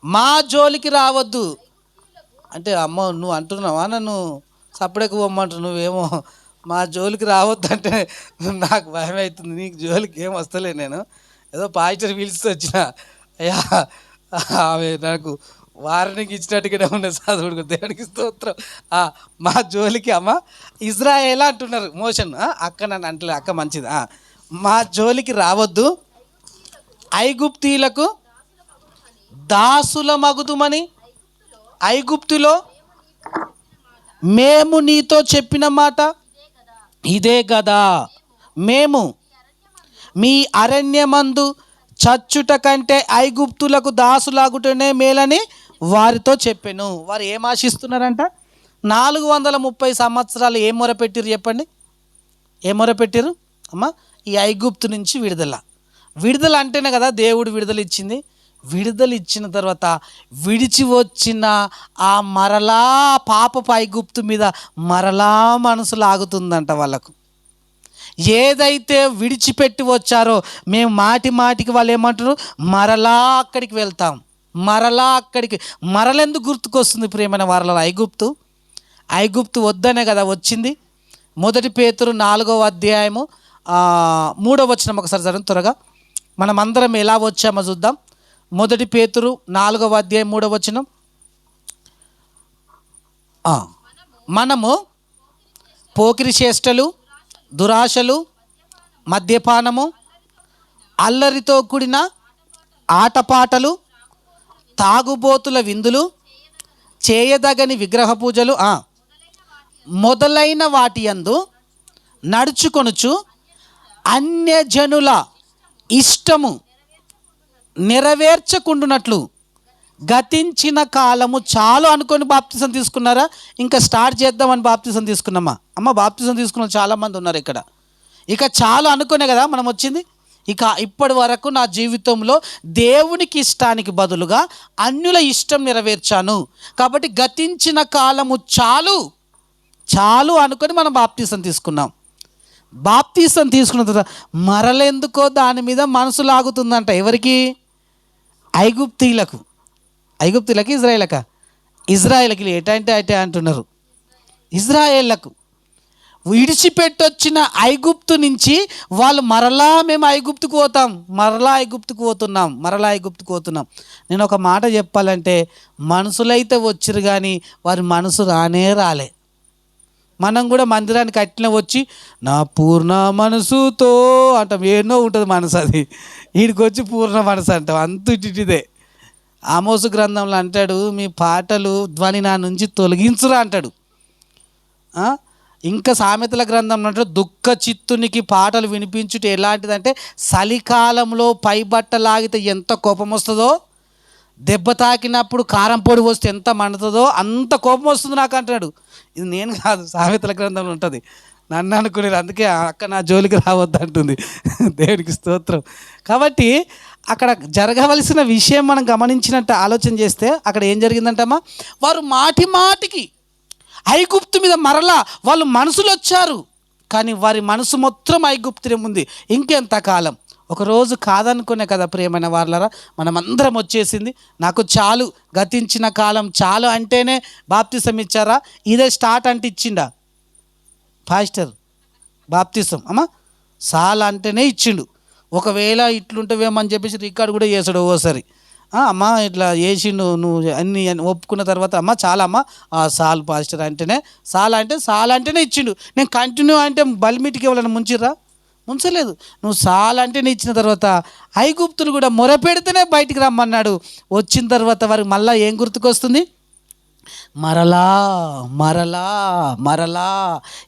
మా జోలికి రావద్దు అంటే అమ్మ నువ్వు అంటున్నావా నన్ను సపరేట్గా పోమ్మంటు, నువ్వేమో మా జోలికి రావద్దు అంటే నాకు భయం అవుతుంది. నీకు జోలికి ఏం వస్తలే, నేను ఏదో పాస్టర్ పిలిచి వచ్చిన. అయ్యా ఆమె నాకు వారానికి ఇచ్చినట్టుగానే ఉన్న చదువుడు, దేవునికి స్తోత్రం. మా జోలికి అమ్మ ఇజ్రాయేలా అంటున్నారు మోషన్. అక్క నన్ను అంటలే, అక్క మంచిది. మా జోలికి రావద్దు, ఐగుప్తీలకు దాసుల మగుదుమని ఐగుప్తులో మేము నీతో చెప్పిన మాట ఇదే కదా. మేము మీ అరణ్యమందు చచ్చుట కంటే ఐగుప్తులకు దాసులాగుటనే మేలని వారితో చెప్పాను. వారు ఏం ఆశిస్తున్నారంట? 430 సంవత్సరాలు ఏం మొరపెట్టిరు చెప్పండి? ఏం మొరపెట్టిరు అమ్మ? ఈ ఐగుప్తు నుంచి విడుదల అంటేనే కదా దేవుడు విడుదల ఇచ్చింది. విడుదల ఇచ్చిన తర్వాత విడిచి వచ్చిన ఆ మరలా పాపపు ఐగుప్తు మీద మరలా మనసు లాగుతుందంట వాళ్ళకు. ఏదైతే విడిచిపెట్టి వచ్చారో మేము మాటికి వాళ్ళు ఏమంటారు, మరలా అక్కడికి వెళ్తాం. మరలెందుకు గుర్తుకొస్తుంది ప్రియమైన వారల? ఐగుప్తు వద్దనే కదా వచ్చింది. 1 పేతురు 4వ అధ్యాయము 3వ వచనం ఒకసారి చదవండి త్వరగా. మనం అందరం ఎలా వచ్చామో చూద్దాం. 1 పేతురు 4వ అధ్యాయం 3వ వచనం. మనము పోకిరి చేష్టలు, దురాశలు, మద్యపానము, అల్లరితో కూడిన ఆటపాటలు, తాగుబోతుల విందులు, చేయదగని విగ్రహ పూజలు మొదలైన వాటి యందు నడుచుకొనుచు అన్యజనుల ఇష్టము నెరవేర్చకుండునట్లు గతించిన కాలము చాలు అనుకొని బాప్తిసం తీసుకున్నారా? ఇంకా స్టార్ట్ చేద్దామని బాప్తిసం తీసుకున్నామా? అమ్మ బాప్తిసం తీసుకున్న చాలామంది ఉన్నారు ఇక్కడ. ఇక చాలు అనుకునే కదా మనం వచ్చింది. ఇక ఇప్పటి వరకు నా జీవితంలో దేవునికి ఇష్టానికి బదులుగా అన్యుల ఇష్టం నెరవేర్చాను కాబట్టి గతించిన కాలము చాలు అనుకొని మనం బాప్తిసం తీసుకున్నాం. బాప్తిసం తీసుకున్న తర్వాత మరలెందుకో దాని మీద మనసు లాగుతుందంట. ఎవరికి? ఐగుప్తీలకు. ఇజ్రాయేల్కి ఎటంటే అంటున్నారు. ఇజ్రాయేళ్లకు విడిచిపెట్టొచ్చిన ఐగుప్తు నుంచి వాళ్ళు మేము ఐగుప్తుకు పోతున్నాం. నేను ఒక మాట చెప్పాలంటే, మనుషులైతే వచ్చిరు కానీ వారి మనసు రాలే. మనం కూడా మందిరానికి అట్లనే వచ్చి నా పూర్ణ మనసుతో అంటాం. ఎన్నో ఉంటుంది మనసు, అది వీడికి వచ్చి పూర్ణ మనసు అంటాం. అంతుటిదే. ఆమోసు గ్రంథంలో అంటాడు, మీ పాటలు ధ్వని నా నుంచి తొలగించురా అంటాడు. ఇంకా సామెతల గ్రంథంలో అంటాడు, దుఃఖ చిత్తునికి పాటలు వినిపించుట ఎలాంటిదంటే చలికాలంలో పైబట్ట లాగితే ఎంత కోపం వస్తుందో, దెబ్బ తాకినప్పుడు కారం పొడి వస్తే ఎంత మండుతుందో అంత కోపం వస్తుంది నాకు అంటాడు. ఇది నేను కాదు, సామెతల గ్రంథంలో ఉంటుంది. నన్ను అనుకునేది, అందుకే అక్క నా జోలికి రావద్దు అంటుంది. దేవునికి స్తోత్రం. కాబట్టి అక్కడ జరగవలసిన విషయం మనం గమనించినట్టు ఆలోచన చేస్తే అక్కడ ఏం జరిగిందంటమ్మా, వారు మాటికి ఐగుప్తు మీద మరలా వాళ్ళు మనసులు వచ్చారు, కానీ వారి మనసు మొత్తం ఐగుప్తునే ఉంది. ఇంకెంతకాలం? ఒకరోజు కాదనుకునే కదా ప్రియమైన వాళ్ళరా మనమందరం వచ్చేసింది. నాకు చాలు, గతించిన కాలం చాలు అంటేనే బాప్తిసం ఇచ్చారా? ఇదే స్టార్ట్ అంటే ఇచ్చిండా పాస్టర్ బాప్తిసం? అమ్మా చాలు అంటేనే ఇచ్చిండు. ఒకవేళ ఇట్లుంటావేమని చెప్పేసి రికార్డు కూడా చేసాడు ఓసారి. అమ్మ ఇట్లా చేసిండు, నువ్వు అన్ని ఒప్పుకున్న తర్వాత అమ్మ చాలమ్మా చాలు పాస్టర్ అంటేనే చాలంటేనే ఇచ్చిండు. నేను కంటిన్యూ అంటే బలిమిటికి ఎవరైనా ముంచలేదు. నువ్వు చాలంటేనే ఇచ్చిన తర్వాత ఐగుప్తులు కూడా మొరపెడితేనే బయటికి రమ్మన్నాడు. వచ్చిన తర్వాత వారికి మళ్ళీ ఏం గుర్తుకొస్తుంది? మరలా.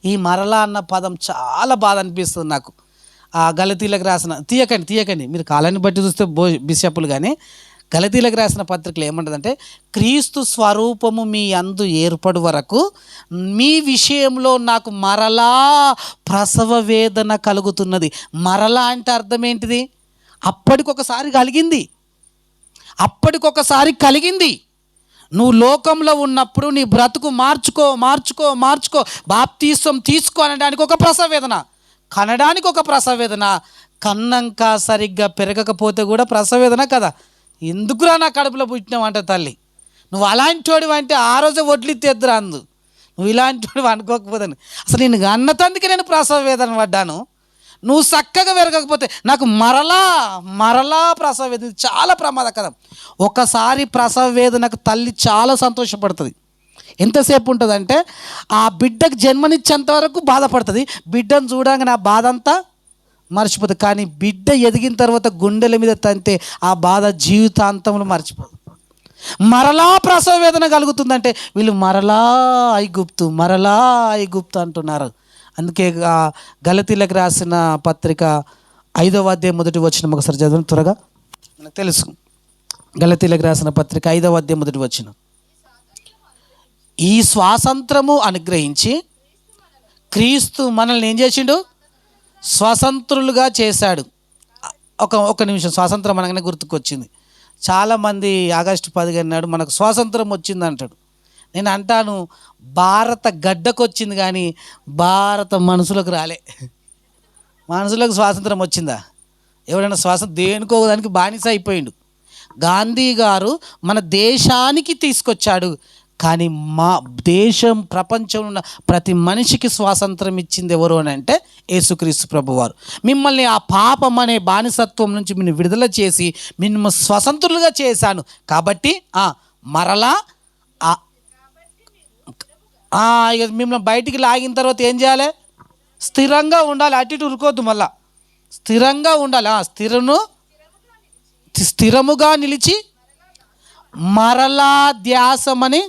ఈ మరలా అన్న పదం చాలా బాధ అనిపిస్తుంది నాకు. గలతీలకు రాసిన తీయకండి మీరు కాలాన్ని బట్టి చూస్తే బిషప్పులు, కానీ గలతీలకు రాసిన పత్రికలో ఏమంటుందంటే, క్రీస్తు స్వరూపము మీ అందు ఏర్పడు వరకు మీ విషయంలో నాకు మరలా ప్రసవ వేదన కలుగుతున్నది. మరలా అంటే అర్థం ఏంటిది? అప్పటికొకసారి కలిగింది. నువ్వు లోకంలో ఉన్నప్పుడు నీ బ్రతుకు మార్చుకో బాప్తీసం తీసుకో అనడానికి ఒక ప్రసవ వేదన, కనడానికి ఒక ప్రసవ వేదన, కన్నంక సరిగ్గా పెరగకపోతే కూడా ప్రసవ వేదన కదా. ఎందుకురా నా కడుపులో పుట్టినావంట తల్లి. నువ్వు అలాంటి వాడివి అంటే ఆ రోజే వడ్లిత్తేద్దరు అందు. నువ్వు ఇలాంటి వాడివి అనుకోకపోతే అసలు నేను అన్నతందుకే నేను ప్రసవ వేదన పడ్డాను. నువ్వు చక్కగా పెరగకపోతే నాకు మరలా ప్రసవ వేదన. చాలా ప్రమాదకరం. ఒకసారి ప్రసవ వేదనకు తల్లి చాలా సంతోషపడుతుంది. ఎంతసేపు ఉంటుందంటే ఆ బిడ్డకు జన్మనిచ్చేంత వరకు బాధపడుతుంది. బిడ్డను చూడంగానే ఆ బాధ అంతా మర్చిపోతుంది. కానీ బిడ్డ ఎదిగిన తర్వాత గుండెల మీద తంతే ఆ బాధ జీవితాంతంలో మర్చిపోదు. మరలా ప్రసవ వేదన కలుగుతుందంటే వీళ్ళు మరలా ఐగుప్తు అంటున్నారు. అందుకే గలతీలకు రాసిన పత్రిక 5వ అధ్యాయం 1వ వచనం ఒకసారి చదవండి త్వరగా. మనకు తెలుసు గలతీలకు రాసిన పత్రిక 5వ అధ్యాయం 1వ వచనం. ఈ స్వాతంత్రము అనుగ్రహించి క్రీస్తు మనల్ని ఏం చేసిండు? స్వతంత్రులుగా చేశాడు. ఒక నిమిషం, స్వాతంత్రం అనగానే గుర్తుకొచ్చింది. చాలామంది ఆగస్టు 15 నాడు మనకు స్వాతంత్రం వచ్చింది అంటాడు. నేను అంటాను, భారత గడ్డకు వచ్చింది కానీ భారత మనసులకు రాలే. మనసులకు స్వాతంత్రం వచ్చిందా? ఎవడైనా దేనికో దానికి బానిస అయిపోయిండు. గాంధీ గారు మన దేశానికి తీసుకొచ్చాడు, కానీ మా దేశం, ప్రపంచంలో ఉన్న ప్రతి మనిషికి స్వాతంత్రం ఇచ్చింది ఎవరు అని అంటే యేసుక్రీస్తు ప్రభువారు. మిమ్మల్ని ఆ పాపం అనే బానిసత్వం నుంచి మిమ్మల్ని విడుదల చేసి మిమ్మల్ని స్వతంత్రులుగా చేశాను. కాబట్టి మరలా ఇక మిమ్మల్ని బయటికి లాగిన తర్వాత ఏం చేయాలి? స్థిరంగా ఉండాలి. అటు ఇటు ఉరుకోవద్దు, మళ్ళా స్థిరంగా ఉండాలి. స్థిరముగా నిలిచి మరలా ధ్యాసమని.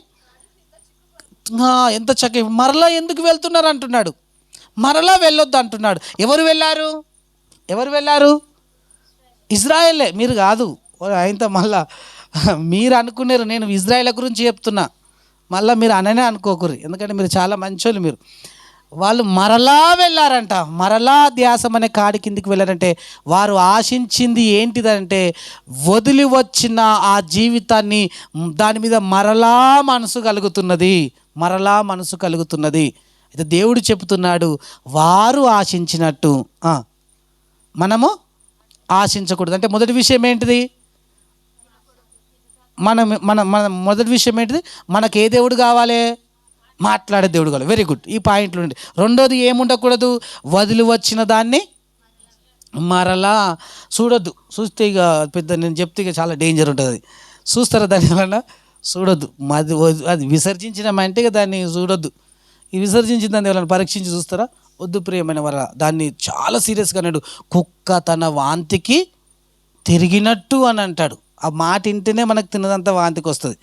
ఎంత చక్క. మరలా ఎందుకు వెళ్తున్నారు అంటున్నాడు, మరలా వెళ్ళొద్దు అంటున్నాడు. ఎవరు వెళ్ళారు? ఇజ్రాయేలే, మీరు కాదు. ఆయనతో మళ్ళా మీరు అనుకున్నారు నేను ఇజ్రాయేల్ గురించి చెప్తున్నా, మళ్ళీ మీరు అననే అనుకోకూరి, ఎందుకంటే మీరు చాలా మంచోళ్ళు. వాళ్ళు మరలా వెళ్ళారంట. మరలా ధ్యాసం అనే కాడి కిందికి వెళ్ళారంటే వారు ఆశించింది ఏంటిదంటే వదిలి వచ్చిన ఆ జీవితాన్ని, దాని మీద మరలా మనసు కలుగుతున్నది. అయితే దేవుడు చెప్తున్నాడు, వారు ఆశించినట్టు మనము ఆశించకూడదు. అంటే మొదటి విషయం ఏంటిది? మొదటి విషయం ఏంటిది? మనకు ఏ దేవుడు కావాలి? మాట్లాడే దేవుడు కావాలి. వెరీ గుడ్, ఈ పాయింట్లో ఉండి. రెండోది ఏముండకూడదు? వదిలి వచ్చిన దాన్ని మరలా చూడొద్దు. చూస్తే ఇక పెద్ద, నేను చెప్తే ఇక చాలా డేంజర్ ఉంటుంది. అది చూస్తారా? దాని వలన చూడొద్దు. అది విసర్జించినామంటే ఇక దాన్ని చూడొద్దు. ఈ విసర్జించిన దాన్ని ఎవరైనా పరీక్షించి చూస్తారా? వద్దు ప్రియమైన వారా. దాన్ని చాలా సీరియస్గా అన్నాడు. కుక్క తన వాంతికి తిరిగినట్టు అని అంటాడు. ఆ మాట వింటేనే మనకు తిన్నదంతా వాంతికి వస్తుంది.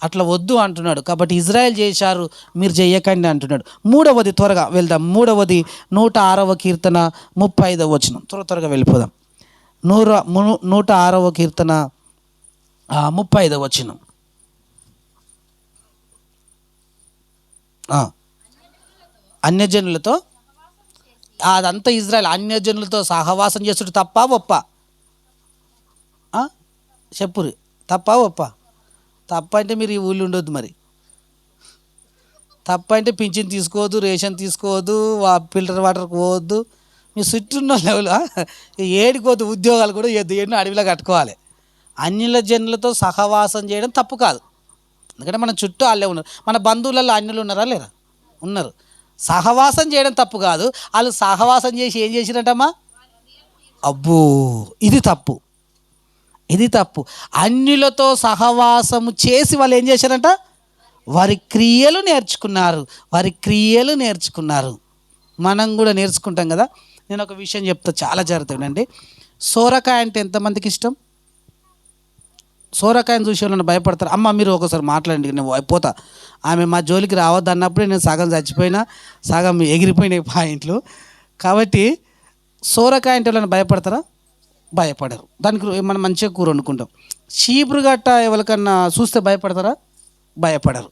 అట్లా వద్దు అంటున్నాడు. కాబట్టి ఇజ్రాయెల్ చేశారు, మీరు చెయ్యకండి అంటున్నాడు. మూడవది, త్వరగా వెళ్దాం. మూడవది 106వ కీర్తన 35వ వచనం. త్వరగా వెళ్ళిపోదాం. 106వ కీర్తన 35వ వచనం. అన్యజనులతో, అదంతా ఇజ్రాయెల్ అన్యజనులతో సహవాసం చేస్తుడు తప్ప ఒప్ప? చెప్పురు, తప్ప ఒప్ప? తప్ప అంటే మీరు ఈ ఊళ్ళో ఉండొద్దు. మరి తప్ప అంటే పింఛన్ తీసుకోవద్దు, రేషన్ తీసుకోవద్దు, ఫిల్టర్ వాటర్కి పోవద్దు. మీ చుట్టూ ఉన్న లెవెల్ ఏడిపోద్దు. ఉద్యోగాలు కూడా ఎన్నో అడవిలో కట్టుకోవాలి. అన్యుల జనులతో సహవాసం చేయడం తప్పు కాదు, ఎందుకంటే మన చుట్టూ వాళ్ళే ఉన్నారు. మన బంధువులలో అన్యులు ఉన్నారా? లేరా? ఉన్నారు. సహవాసం చేయడం తప్పు కాదు. వాళ్ళు సహవాసం చేసి ఏం చేసినట్టమ్మా? అబ్బో, ఇది తప్పు. అన్యులతో సహవాసము చేసి వాళ్ళు ఏం చేశారంట? వారి క్రియలు నేర్చుకున్నారు. మనం కూడా నేర్చుకుంటాం కదా. నేను ఒక విషయం చెప్తా, చాలా జరుగుతుందండి. సోరకాయ అంటే ఎంతమందికి ఇష్టం? సోరకాయని చూసి వాళ్ళని భయపడతారు. అమ్మ మీరు ఒకసారి మాట్లాడండి, నేను అయిపోతా. ఆమె మా జోలికి రావద్దు అన్నప్పుడే నేను సగం చచ్చిపోయినా, సగం ఎగిరిపోయినాయి పాయింట్లు. కాబట్టి సోరకాయ అంటే వాళ్ళని భయపడతారా? భయపడరు. దానికి మనం మంచిగా కూర వండుకుంటాం. చీపురు గట్ట ఎవరికన్నా చూస్తే భయపడతారా? భయపడరు.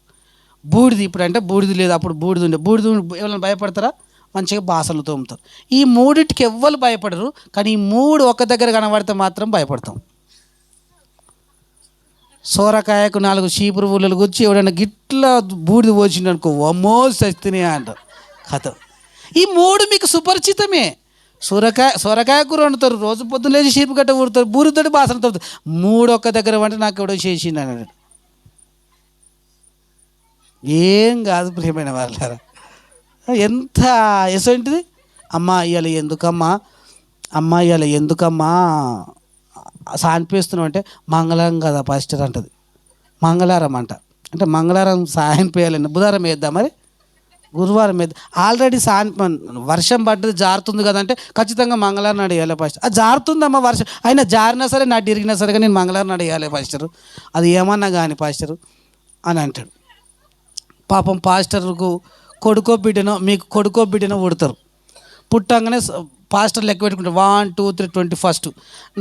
బూడిది ఇప్పుడు అంటే బూడిది లేదు, అప్పుడు బూడిది ఉండే, బూడిది ఎవరైనా భయపడతారా? మంచిగా బాసలు తోముతారు. ఈ మూడింటికి ఎవ్వరు భయపడరు. కానీ ఈ మూడు ఒక దగ్గర కనబడితే మాత్రం భయపడతాం. సోరకాయకు 4 చీపురు ఊళ్ళలు గుచ్చి ఎవడైనా గిట్ల బూడిది పోసిండు అనుకో, అమ్మో చస్తేనే అంటారు. కథ ఈ మూడు మీకు సుపరిచితమే. సొరకాయ కూర వండుతారు, రోజు పొద్దున్న లేచి చీపు గట్ట ఊరుతారు, బూరితోటి బాసలు తోముతారు. మూడు ఒక్క దగ్గర అంటే నాకు ఎవడో చేసిండు అన్నాడు. ఏం కాదు ప్రియమైన వాళ్ళారా. ఎంత ఎసంటిది. అమ్మ ఇవాళ ఎందుకమ్మా సానిపిస్తున్నావు అంటే, మంగళవారం కదా పాస్టర్ అంటది. మంగళవారం అంటే మంగళవారం సాయం పేయాలండి, బుధవారం వేద్దాం, మరి గురువారం వేద్దాం. ఆల్రెడీ వర్షం పడ్డది, జారుతుంది కదంటే ఖచ్చితంగా మంగళవారం నాడు వేయాలి పాస్టర్. అది జారుతుందమ్మా వర్షం, అయినా జారినా సరే నాటి ఇరిగినా సరే నేను మంగళవారం నాడు వేయాలి పాస్టరు, అది ఏమన్నా కానీ పాస్టరు అని అంటాడు. పాపం పాస్టర్కు మీకు కొడుకో బిడ్డనో పుడతారు. పుట్టంగానే పాస్టర్ లెక్క పెట్టుకుంటారు, 1 2 3 21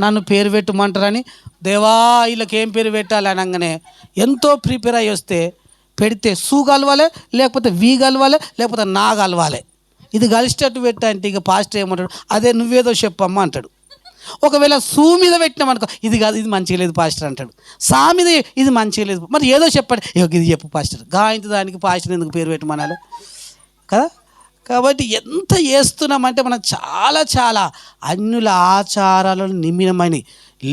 నన్ను పేరు పెట్టమంటారని. దేవా వీళ్ళకి ఏం పేరు పెట్టాలి అనగానే ఎంతో ప్రిపేర్ అయ్యి వస్తే పెడితే సూ కలవాలి, లేకపోతే వి కలవాలి, లేకపోతే నా కలవాలి. ఇది కలిసేటట్టు పెట్టంటే ఇక పాస్టర్ ఏమంటాడు, అదే నువ్వేదో చెప్పమ్మా అంటాడు. ఒకవేళ సూ మీద పెట్టినామనుకో, ఇది కాదు, ఇది మంచిగా లేదు పాస్టర్ అంటాడు. సా మీద ఇది మంచిగా లేదు, మరి ఏదో చెప్పండి, ఇది చెప్పు పాస్టర్. గాయంత దానికి పాస్టర్ ఎందుకు పేరు పెట్టమనాలి కదా. కాబట్టి ఎంత చేస్తున్నామంటే మనం చాలా అన్యుల ఆచారాలను నిమినమని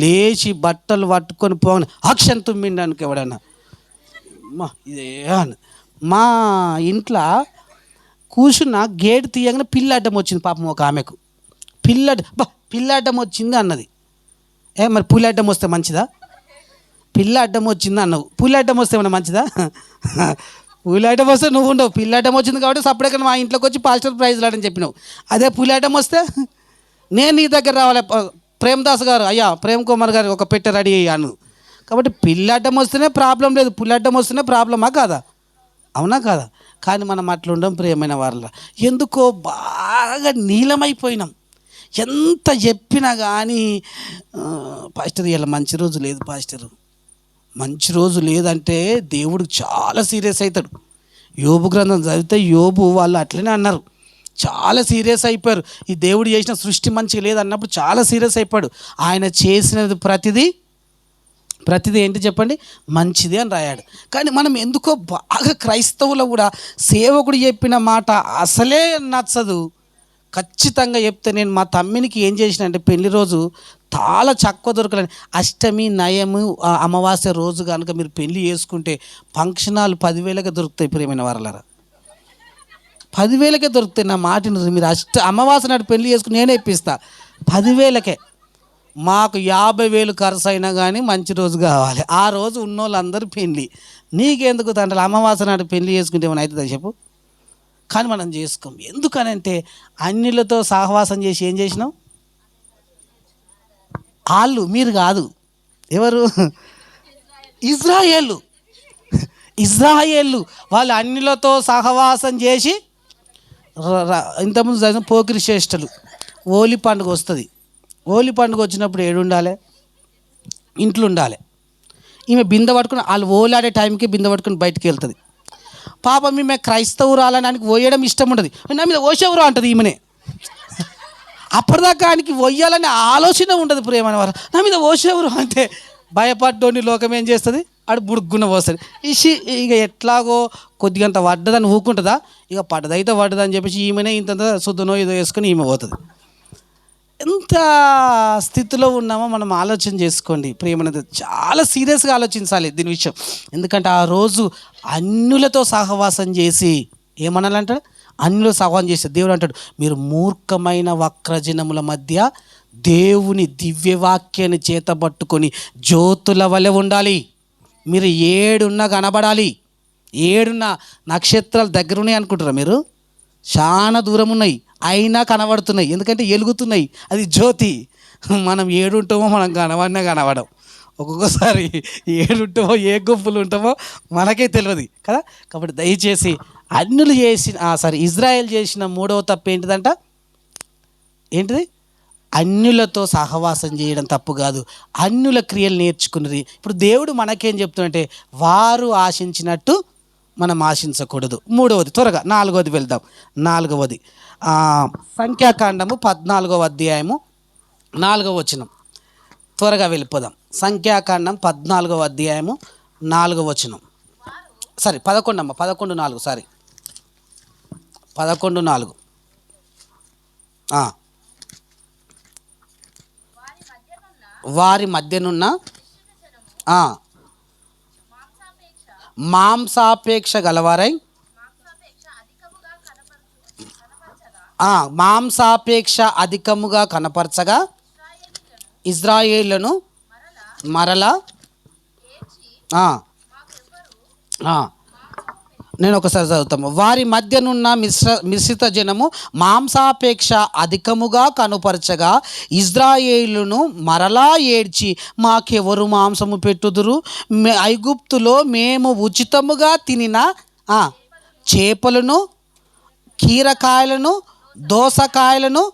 లేచి బట్టలు పట్టుకొని పోని అక్షం తుమ్మిండానికి ఎవడన్నా ఇదే. మా ఇంట్లో కూర్చున్న గేటు తీయగానే పిల్ల అడ్డం వచ్చింది పాపం ఒక ఆమెకు. పిల్ల అడ్డం వచ్చింది అన్నది. మరి పులి అడ్డం వస్తే మంచిదా? పిల్ల అడ్డం వచ్చింది అన్నావు, పులి అడ్డం వస్తే ఏమన్నా మంచిదా? పులాటం వస్తే నువ్వు ఉండవు, పిల్లాటం వచ్చింది కాబట్టి సపరేట్గా మా ఇంట్లోకి వచ్చి పాస్టర్ ప్రైజ్లు ఆడని చెప్పినావు. అదే పులాటం వస్తే నేను నీ దగ్గర రావాలి, ప్రేమదాస్ గారు, అయ్యా ప్రేమ్ కుమార్ గారు ఒక పెట్టె రెడీ అయ్యాను. కాబట్టి పిల్లాటం వస్తేనే ప్రాబ్లం లేదు, పులాటం వస్తేనే ప్రాబ్లమా కాదా? అవునా కాదా? కానీ మనం అట్లా ఉండం ప్రియమైన వాళ్ళ. ఎందుకో బాగా నీలమైపోయినాం. ఎంత చెప్పినా కానీ పాస్టర్ ఇలా మంచి రోజు లేదు, పాస్టరు మంచి రోజు లేదంటే దేవుడు చాలా సీరియస్ అవుతాడు. యోబు గ్రంథం చదివితే యోబు వాళ్ళు అట్లనే అన్నారు, చాలా సీరియస్ అయిపోయారు. ఈ దేవుడు చేసిన సృష్టి మంచిగా లేదు అన్నప్పుడు చాలా సీరియస్ అయిపోయాడు. ఆయన చేసినది ప్రతిదీ ఏంటి చెప్పండి, మంచిది అని రాయాడు. కానీ మనం ఎందుకో బాగా క్రైస్తవులు కూడా సేవకుడు చెప్పిన మాట అసలే నచ్చదు. ఖచ్చితంగా చెప్తే, నేను మా తమ్మినికి ఏం చేసిన అంటే పెళ్లి రోజు చాలా చక్కువ దొరకలేని, అష్టమి నయము అమావాస్య రోజు కనుక మీరు పెళ్లి చేసుకుంటే ఫంక్షన్ హాల్ 10,000కే దొరుకుతాయి ప్రియమైన వారలారా. 10,000కే దొరుకుతాయి. నా మాట మీరు అమావాస్య నాడు పెళ్లి చేసుకుని నేనే ఇప్పిస్తా 10,000కే. మాకు 50,000 ఖర్చు అయినా కానీ మంచి రోజు కావాలి. ఆ రోజు ఉన్నోళ్ళందరూ పెళ్ళి. నీకెందుకు తండ్రి అమావాస్య నాడు పెళ్లి చేసుకుంటే ఏమైనా అవుతుందా చెప్పు? కానీ మనం చేసుకోం. ఎందుకనంటే అన్యులతో సహవాసం చేసి ఏం చేసినాం? వాళ్ళు, మీరు కాదు, ఎవరు? ఇజ్రాయేళ్ళు వాళ్ళు అన్యులతో సహవాసం చేసి ఇంతకుముందు చదివిన పోకిరి చేష్టలు. హోలీ పండుగ వస్తుంది. హోలీ పండుగ వచ్చినప్పుడు ఏడుండాలి? ఇంట్లో ఉండాలి. ఈమె బిందె పట్టుకుని, వాళ్ళు ఓలాడే టైంకి బిందె పట్టుకుని బయటికి వెళ్తుంది. పాపం ఈమె క్రైస్తవురాలని ఆయనకి పోయడం ఇష్టం ఉండదు. నా మీద ఓసేవరు అంటది ఈమెనే. అప్పటిదాకా ఆయనకి పోయాలనే ఆలోచన ఉండదు ప్రేమైన వారు. నా మీద ఓసేవరు అంటే భయపడ్డోని లోకం ఏం చేస్తుంది? ఆడు బుడుగ్గున పోస్తుంది. ఇక ఎట్లాగో కొద్దిగంత పడ్డదని ఊకుంటుందా? ఇక పడ్డదైతే పడ్డదని చెప్పేసి ఈమెనే ఇంత శుద్ధనో ఏదో వేసుకొని ఈమె పోతుంది. ఎంత స్థితిలో ఉన్నామో మనం ఆలోచన చేసుకోండి ప్రియమైనది. చాలా సీరియస్గా ఆలోచించాలి దీని విషయం. ఎందుకంటే ఆ రోజు అన్యులతో సహవాసం చేసి ఏమనాలంటాడు? అన్యులు సహవాసం చేస్తే దేవుడు అంటాడు, మీరు మూర్ఖమైన వక్రజనముల మధ్య దేవుని దివ్యవాక్యాన్ని చేతబట్టుకొని జ్యోతుల వలె ఉండాలి. మీరు ఏడున్నా కనబడాలి. 7 నక్షత్రాలు దగ్గరున్నాయి అనుకుంటారా మీరు? చాలా దూరం ఉన్నాయి, అయినా కనబడుతున్నాయి. ఎందుకంటే వెలుగుతున్నాయి, అది జ్యోతి. మనం 7 ఉంటామో మనం కనబడం. ఒక్కొక్కసారి 7 ఉంటామో ఏ గుంపులు ఉంటామో మనకే తెలియదు కదా. కాబట్టి దయచేసి ఇజ్రాయెల్ చేసిన 3వ తప్పు ఏంటిది? అన్యులతో సహవాసం చేయడం తప్పు కాదు, అన్యుల క్రియలు నేర్చుకున్నది. ఇప్పుడు దేవుడు మనకేం చెప్తుందంటే వారు ఆశించినట్టు మనం ఆశించకూడదు. మూడవది, త్వరగా నాలుగవది వెళ్దాం. నాలుగవది సంఖ్యాకాండము 14వ అధ్యాయము 4వ వచనం. త్వరగా వెళ్ళిపోదాం. సంఖ్యాకాండం 14వ అధ్యాయము 4వ వచనం. సారీ 11 అమ్మ, 11:4. సారీ 11:4. వారి మధ్యనున్న మాంసాపేక్ష గలవారై, మాంసాపేక్ష అధికముగా కనపరచగా ఇజ్రాయేలును మరలా నేను ఒకసారి చదువుతాము. వారి మధ్యనున్న మిశ్రిత జనము మాంసాపేక్ష అధికముగా కనుపరచగా ఇజ్రాయేలును మరలా ఏడ్చి మాకెవరు మాంసము పెట్టుదురు, ఐగుప్తులో మేము ఉచితముగా తినిన చేపలను, కీరకాయలను, దోసకాయలను,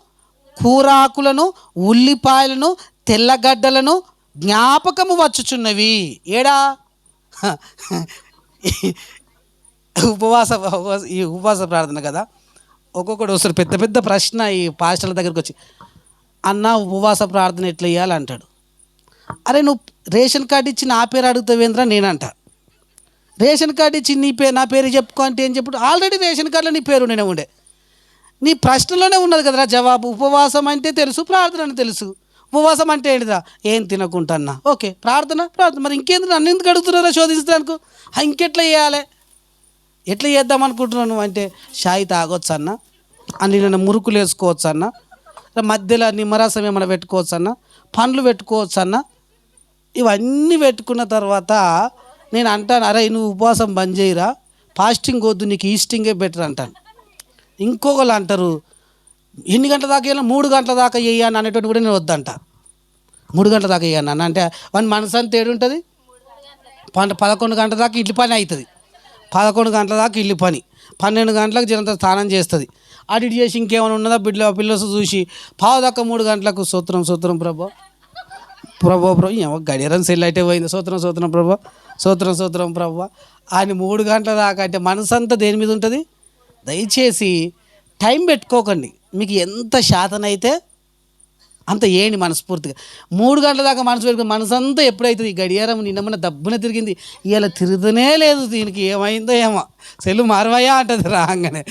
కూరాకులను, ఉల్లిపాయలను, తెల్లగడ్డలను జ్ఞాపకము వచ్చుచున్నవి. ఏడా ఈ ఉపవాస ప్రార్థన కదా. ఒక్కొక్కడు వస్తారు పెద్ద పెద్ద ప్రశ్న ఈ పాస్టర్ల దగ్గరికి వచ్చి, అన్న ఉపవాస ప్రార్థన ఎట్లా చేయాలి అంటాడు. అరే నువ్వు రేషన్ కార్డు ఇచ్చి నా పేరు అడుగుతావేంద్రా నేనంట. రేషన్ కార్డు ఇచ్చి నా పేరు చెప్పుకో అంటే ఏం చెప్పు, ఆల్రెడీ రేషన్ కార్డులో నీ పేరు నేనే ఉండే, నీ ప్రశ్నలోనే ఉన్నది కదరా జవాబు. ఉపవాసం అంటే తెలుసు, ప్రార్థన అని తెలుసు. ఉపవాసం అంటే ఏంటిదా, ఏం తినకుంటా అన్న, ఓకే ప్రార్థన మరి ఇంకేంది నన్ను ఎందుకు అడుగుతున్నారా శోధించడానికి, ఇంకెట్లా చేయాలి, ఎట్లా చేద్దాం అనుకుంటున్నాను అంటే షాయి తాగొచ్చు అన్న, అన్ని నన్ను మురుకులు వేసుకోవచ్చు అన్న, మధ్యలో నిమ్మరసం ఏమైనా పెట్టుకోవచ్చు అన్న, పండ్లు పెట్టుకోవచ్చు అన్న. ఇవన్నీ పెట్టుకున్న తర్వాత నేను అంటాను, అరే నువ్వు ఉపవాసం బంద్ చేయరా, ఫాస్టింగ్ వద్దు, నీకు ఈస్టింగే బెటర్ అంటాను. ఇంకొకళ్ళు అంటారు ఎన్ని గంటల దాకా వేయాలి, 3 గంటల దాకా వేయాలని అనేటువంటి కూడా నేను వద్దంట. 3 గంటల దాకా వేయాను అన్న అంటే వాని మనసు అంతా ఏడుంటుంది. 11 గంటల దాకా ఇల్లు పని అవుతుంది, 11 గంటల దాకా ఇల్లు పని, 12 గంటలకు జనంత స్నానం చేస్తుంది. అడిట్ చేసి ఇంకేమైనా ఉన్నదా పిల్లలు చూసి దాకా 3 గంటలకు సూత్రం ప్రభా గడియారం సెల్ అయితే పోయింది, సూత్రం ప్రభా అని 3 గంటల దాకా అంటే మనసు అంతా దేని మీద ఉంటుంది. దయచేసి టైం పెట్టుకోకండి, మీకు ఎంత శాతనైతే అంత ఏంటి మనస్ఫూర్తిగా. 3 గంటల దాకా మనసు పెట్టుకుని మనసు అంతా ఎప్పుడైతుంది, ఈ గడియారం నిన్నమన్న దబ్బున తిరిగింది, ఇలా తిరుగుతూనే లేదు, దీనికి ఏమైందో ఏమో, సెల్లు మారవయ్యా అంటుంది, రాగానే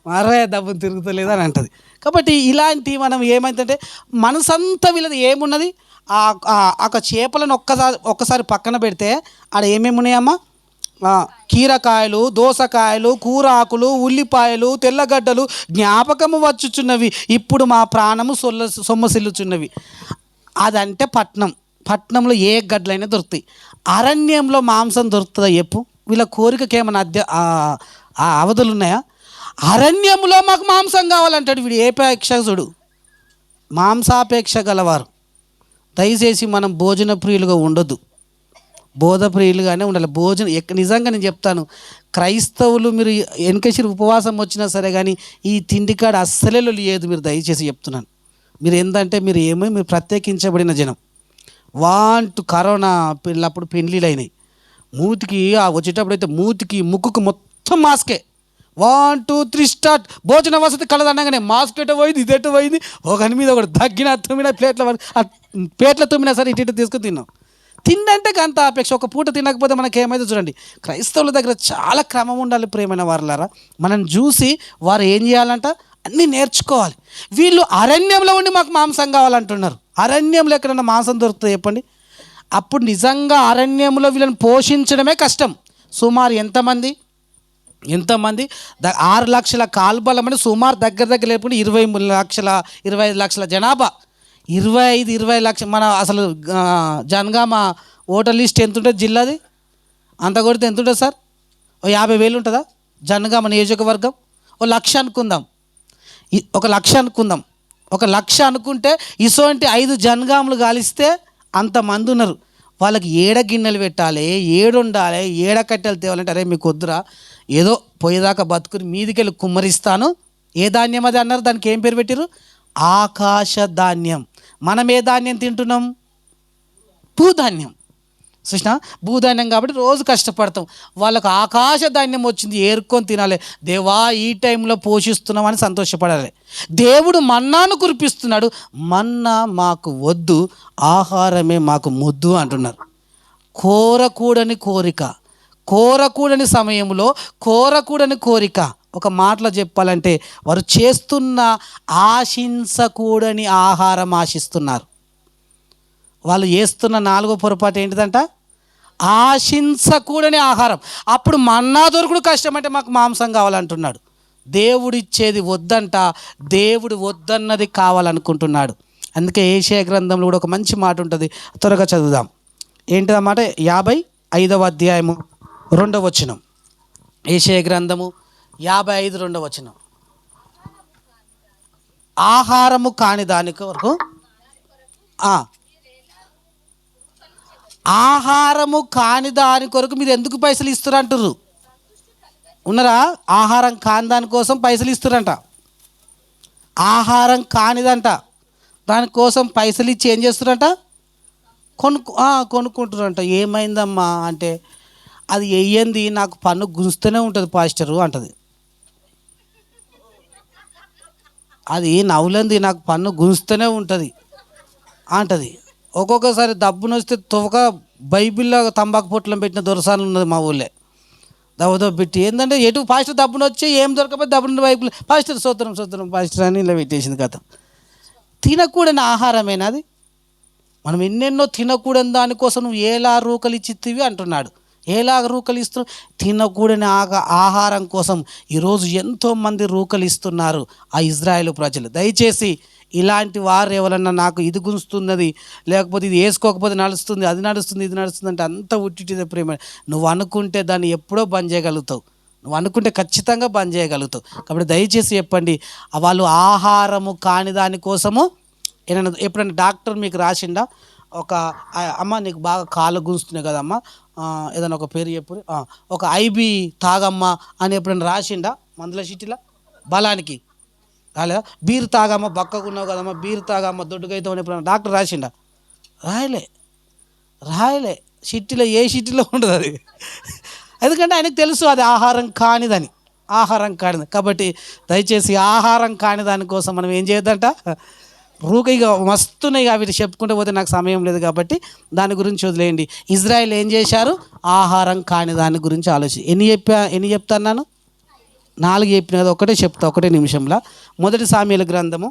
మారవయ్యా దబ్బున తిరుగుతలేదు అని అంటుంది. కాబట్టి ఇలాంటి మనం ఏమైందంటే మనసు అంతా వీళ్ళది ఏమున్నది, ఆ చేపలను ఒక్కసారి పక్కన పెడితే ఆడ ఏమేమి ఉన్నాయమ్మా, కీరకాయలు, దోసకాయలు, కూరాకులు, ఉల్లిపాయలు, తెల్లగడ్డలు జ్ఞాపకము వచ్చుచున్నవి, ఇప్పుడు మా ప్రాణము సొమ్మసిల్లుచున్నవి. అదంటే పట్నంలో ఏ గడ్డలైనా దొరుకుతాయి, అరణ్యంలో మాంసం దొరుకుతుందా చెప్పు. వీళ్ళ కోరికకి ఏమైనా అవధులు ఉన్నాయా? అరణ్యంలో మాకు మాంసం కావాలంటాడు వీడు. ఏపేక్షకుడు, మాంసాపేక్ష గలవారు. దయచేసి మనం భోజన ప్రియులుగా ఉండొద్దు, బోధ ప్రియులుగానే ఉండాలి. నిజంగా నేను చెప్తాను, క్రైస్తవులు మీరు వెనకసిరి ఉపవాసం వచ్చినా సరే కానీ ఈ తిండికాడ అస్సలే లేదు. మీరు దయచేసి చెప్తున్నాను, మీరు ఏంటంటే మీరు ప్రత్యేకించబడిన జనం. కరోనా పిల్లప్పుడు పెళ్ళిళ్ళు అయినాయి, మూతికి వచ్చేటప్పుడు అయితే మూతికి ముక్కుకు మొత్తం మాస్కే. 1 2 3 స్టార్ట్. భోజన వసతి కలదనగానే మాస్క్ ఎటు పోయింది, ఇది ఎటు పోయింది, ఒకని మీద ఒకటి దగ్గిన తుమ్మిన ప్లేట్ల తుమ్మినా సరే ఇటు తీసుకుని తిన్నాం. తిండంటే అంత అపేక్ష, ఒక పూట తినకపోతే మనకేమైతే చూడండి. క్రైస్తవుల దగ్గర చాలా క్రమం ఉండాలి ప్రియమైన వారులారా. మనం చూసి వారు ఏం చేయాలంట అన్నీ నేర్చుకోవాలి. వీళ్ళు అరణ్యంలో ఉండి మాకు మాంసం కావాలంటున్నారు. అరణ్యంలో ఎక్కడన్నా మాంసం దొరుకుతుంది చెప్పండి? అప్పుడు నిజంగా అరణ్యంలో వీళ్ళని పోషించడమే కష్టం. సుమారు ఎంతమంది 6 లక్షల కాల్బలం అంటే సుమారు దగ్గర లేకుండా 25 లక్షల జనాభా, 25 లక్షల. మన అసలు జనగామ ఓటర్ లిస్ట్ ఎంత ఉంటుంది జిల్లాది, అంత కొడితే ఎంత ఉంటుంది సార్? 50,000 ఉంటుందా జనగామ నియోజకవర్గం? 1,00,000 అనుకుందాం, 1,00,000 అనుకుంటే ఇటువంటి 5 జనగాములు కాలిస్తే అంతమంది ఉన్నారు. వాళ్ళకి ఏడ గిన్నెలు పెట్టాలి, ఏడుండాలి, ఏడ కట్టెలు తేవాలంటే అరే మీకు వద్దురా, ఏదో పోయేదాకా బతుకుని మీదికెళ్ళి కుమ్మరిస్తాను. ఏ ధాన్యం అది అన్నారు, దానికి ఏం పేరు పెట్టిరు? ఆకాశ ధాన్యం. మనం ఏ ధాన్యం తింటున్నాం? భూధాన్యం. చూసినా, భూధాన్యం కాబట్టి రోజు కష్టపడతాం. వాళ్ళకు ఆకాశ ధాన్యం వచ్చింది, ఏరుకొని తినాలి. దేవా ఈ టైంలో పోషిస్తున్నామని సంతోషపడాలి. దేవుడు మన్నాను కురిపిస్తున్నాడు, మన్నా మాకు వద్దు, ఆహారమే మాకు ముద్దు అంటున్నారు. కోరకూడని కోరిక, కోరకూడని సమయంలో కోరకూడని కోరిక. ఒక మాటలో చెప్పాలంటే వారు చేస్తున్న ఆశించకూడని ఆహారం ఆశిస్తున్నారు. వాళ్ళు చేస్తున్న 4వ పొరపాటు ఏంటిదంట? ఆశించకూడని ఆహారం. అప్పుడు మన్నా దొరుకుడు కష్టమంటే మాకు మాంసం కావాలంటున్నాడు. దేవుడిచ్చేది వద్దంట, దేవుడు వద్దన్నది కావాలనుకుంటున్నాడు. అందుకే యెషయా గ్రంథంలో కూడా ఒక మంచి మాట ఉంటుంది, త్వరగా చదువుదాం. ఏంటిదన్నమాట? 55వ అధ్యాయము 2వ వచనం. యెషయా గ్రంథము 55 2వ వచనం. ఆహారము కాని దాని కొరకు, ఆహారము కాని దాని కొరకు మీరు ఎందుకు పైసలు ఇస్తున్నారు అంటారు? ఉన్నారా? ఆహారం కాని దానికోసం పైసలు ఇస్తారంట. ఆహారం కానిదంట, దానికోసం పైసలు ఇచ్చి ఏం చేస్తారంట? కొనుక్కుంటారంట. ఏమైందమ్మా అంటే, అది వెయ్యింది నాకు పన్ను గుంజుతూనే ఉంటుంది పాస్టరు అంటది. అది నవ్వులంది నాకు పన్ను గుంజుతూనే ఉంటుంది అంటది. ఒక్కొక్కసారి దబ్బును వస్తే తువక బైబిల్లో తంబాకు పొట్లం పెట్టిన దొరసాలు ఉన్నది మా ఊళ్ళే. దవ్వదవ్వ పెట్టి ఏంటంటే ఎటు పాస్టర్ దబ్బును వచ్చి ఏం దొరకపోతే దబ్బున బైబిల్ పాస్టర్ సోదరం పాస్టర్ అని ఇలా పెట్టేసింది కథ. తినకూడని ఆహారమేనా అది? మనం ఎన్నెన్నో తినకూడని దానికోసం నువ్వు ఏలా రూకలు ఇచ్చితివి అంటున్నాడు. ఏలా రూకలు ఇస్తు? తినకూడని ఆహారం కోసం ఈరోజు ఎంతోమంది రూకలు ఇస్తున్నారు ఆ ఇజ్రాయేలు ప్రజలు. దయచేసి ఇలాంటి వారు ఎవరన్నా నాకు ఇది గుంజుతున్నది, లేకపోతే ఇది వేసుకోకపోతే నడుస్తుంది, అది నడుస్తుంది, ఇది నడుస్తుంది అంటే అంత ఉట్టిదే ప్రేమ. నువ్వు అనుకుంటే దాన్ని ఎప్పుడో బంద్ చేయగలుగుతావు. నువ్వు అనుకుంటే ఖచ్చితంగా బంద్ చేయగలుగుతావు. కాబట్టి దయచేసి చెప్పండి, వాళ్ళు ఆహారము కాని దానికోసము. ఎప్పుడైనా డాక్టర్ మీకు రాసిండా, ఒక అమ్మ నీకు బాగా కాళ్ళు గుంజుతున్నాయి కదమ్మా, ఏదైనా ఒక పేరు చెప్పు, ఒక ఐబీ తాగమ్మా అని ఎప్పుడైనా రాసిండా మందుల చీటిలా బలానికి? రాలేదా? బీరు తాగమ్మ, బక్కకున్నావు కదమ్మా బీరు తాగమ్మ దొడ్డుకైతే అని ఎప్పుడైనా డాక్టర్ రాసిండా? రాయలే. చిట్టిలో ఏ చిట్టిలో ఉండదు అది. ఎందుకంటే ఆయనకు తెలుసు అది ఆహారం కానిదని. కాబట్టి దయచేసి ఆహారం కాని దానికోసం మనం ఏం చేయొద్దంట. ఇక మస్తున్నాయి వీటి చెప్పుకుంటూ పోతే నాకు సమయం లేదు కాబట్టి దాని గురించి వదిలేయండి. ఇజ్రాయెల్ ఏం చేశారు? ఆహారం కాని దాని గురించి ఆలోచి. ఎన్ని చెప్తాను? 4 చెప్పిన కదా, ఒకటే చెప్తా, ఒకటే నిమిషంలో. మొదటి సామ్యుయేలు గ్రంథము,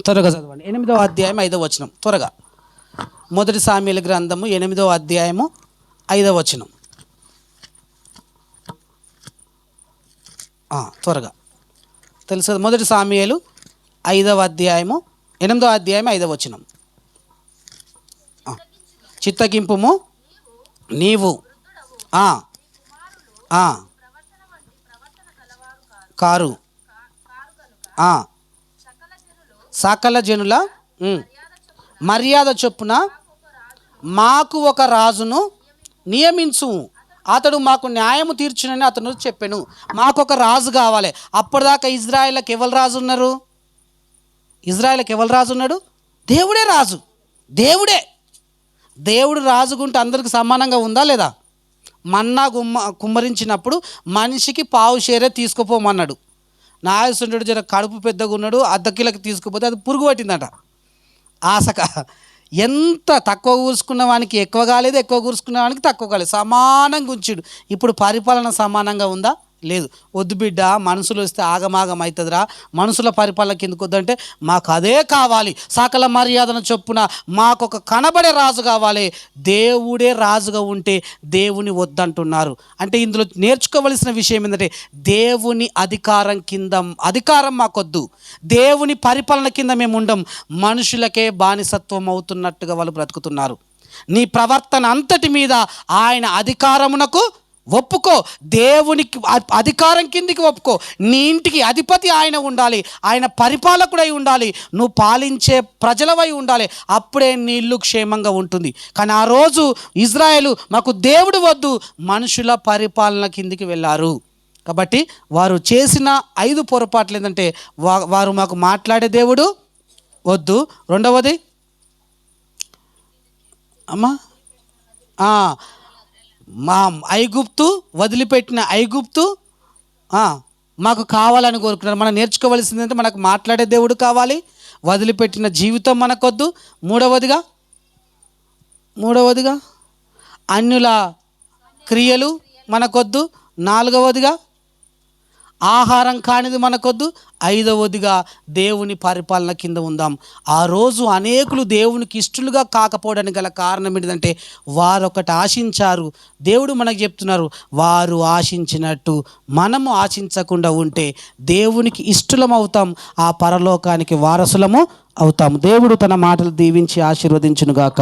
త్వరగా చదవండి, 8వ అధ్యాయం 5వ వచనం. త్వరగా. మొదటి సామ్యుయేలు గ్రంథము 8వ అధ్యాయము 5వ వచనం. త్వరగా తెలుసు కదా. మొదటి సామ్యుయేలు 8వ అధ్యాయం 5వ వచనం. చిత్తగింపుము నీవు కారు సకల జనుల మర్యాద చొప్పున మాకు ఒక రాజును నియమించు, అతడు మాకు న్యాయము తీర్చునని అతను చెప్పాను. మాకు ఒక రాజు కావాలి. అప్పటిదాకా ఇజ్రాయేల్కి ఎవరు రాజు ఉన్నారు? ఇజ్రాయేల్కి ఎవరు రాజు ఉన్నాడు? దేవుడే రాజు. దేవుడు రాజుకుంటే అందరికి సమానంగా ఉందా లేదా? మన్నా కుమ్మరించినప్పుడు మనిషికి పావు షేరే తీసుకుపోమన్నాడు. నాయసుండు జర కడుపు పెద్దగా ఉన్నాడు, అద్దకిలకు తీసుకుపోతే అది పురుగు పట్టిందట. ఆశక ఎంత తక్కువ కూర్చుకున్న వానికి ఎక్కువ కాలేదు, ఎక్కువ కూర్చుకున్న వానికి తక్కువ కాలేదు, సమానంగా ఉంచాడు. ఇప్పుడు పరిపాలన సమానంగా ఉందా? లేదు. వద్దు బిడ్డ, మనుషులు వస్తే ఆగమాగం అవుతుందిరా, మనుషుల పరిపాలనకి ఎందుకు వద్దంటే మాకు అదే కావాలి. సకల మర్యాదను చొప్పున మాకు ఒక కనబడే రాజు కావాలి. దేవుడే రాజుగా ఉంటే దేవుని వద్దంటున్నారు. అంటే ఇందులో నేర్చుకోవలసిన విషయం ఏంటంటే దేవుని అధికారం మాకొద్దు, దేవుని పరిపాలన కింద మేము ఉండం. మనుషులకే బానిసత్వం అవుతున్నట్టుగా వాళ్ళు బ్రతుకుతున్నారు. నీ ప్రవర్తన అంతటి మీద ఆయన అధికారమునకు ఒప్పుకో, దేవునికి అధికారం కిందికి ఒప్పుకో. నీ ఇంటికి అధిపతి ఆయన ఉండాలి, ఆయన పరిపాలకుడై ఉండాలి, నువ్వు పాలించే ప్రజలవై ఉండాలి. అప్పుడే నీ ఇల్లు క్షేమంగా ఉంటుంది. కానీ ఆ రోజు ఇజ్రాయేలు మాకు దేవుడు వద్దు, మనుషుల పరిపాలన కిందికి వెళ్ళారు. కాబట్టి వారు చేసిన 5 పొరపాట్లు ఏంటంటే, వారు మాకు మాట్లాడే దేవుడు వద్దు. రెండవది అమ్మా మా ఐగుప్తు వదిలిపెట్టిన ఐగుప్తు మాకు కావాలని కోరుకున్నారు. మనం నేర్చుకోవాల్సింది అంటే మనకు మాట్లాడే దేవుడు కావాలి, వదిలిపెట్టిన జీవితం మనకొద్దు. మూడవదిగా అన్యుల క్రియలు మనకొద్దు. నాలుగవదిగా ఆహారం కానిది మనకొద్దు. ఐదవదిగా దేవుని పరిపాలన కింద ఉందాం. ఆ రోజు అనేకులు దేవునికి ఇష్టలుగా కాకపోవడానికి గల కారణం ఏంటంటే వారు ఒకటి ఆశించారు. దేవుడు మనకు చెప్తున్నారు, వారు ఆశించినట్టు మనము ఆశించకుండా ఉంటే దేవునికి ఇష్టలం అవుతాం, ఆ పరలోకానికి వారసులము అవుతాం. దేవుడు తన మాటలు దీవించి ఆశీర్వదించునుగాక.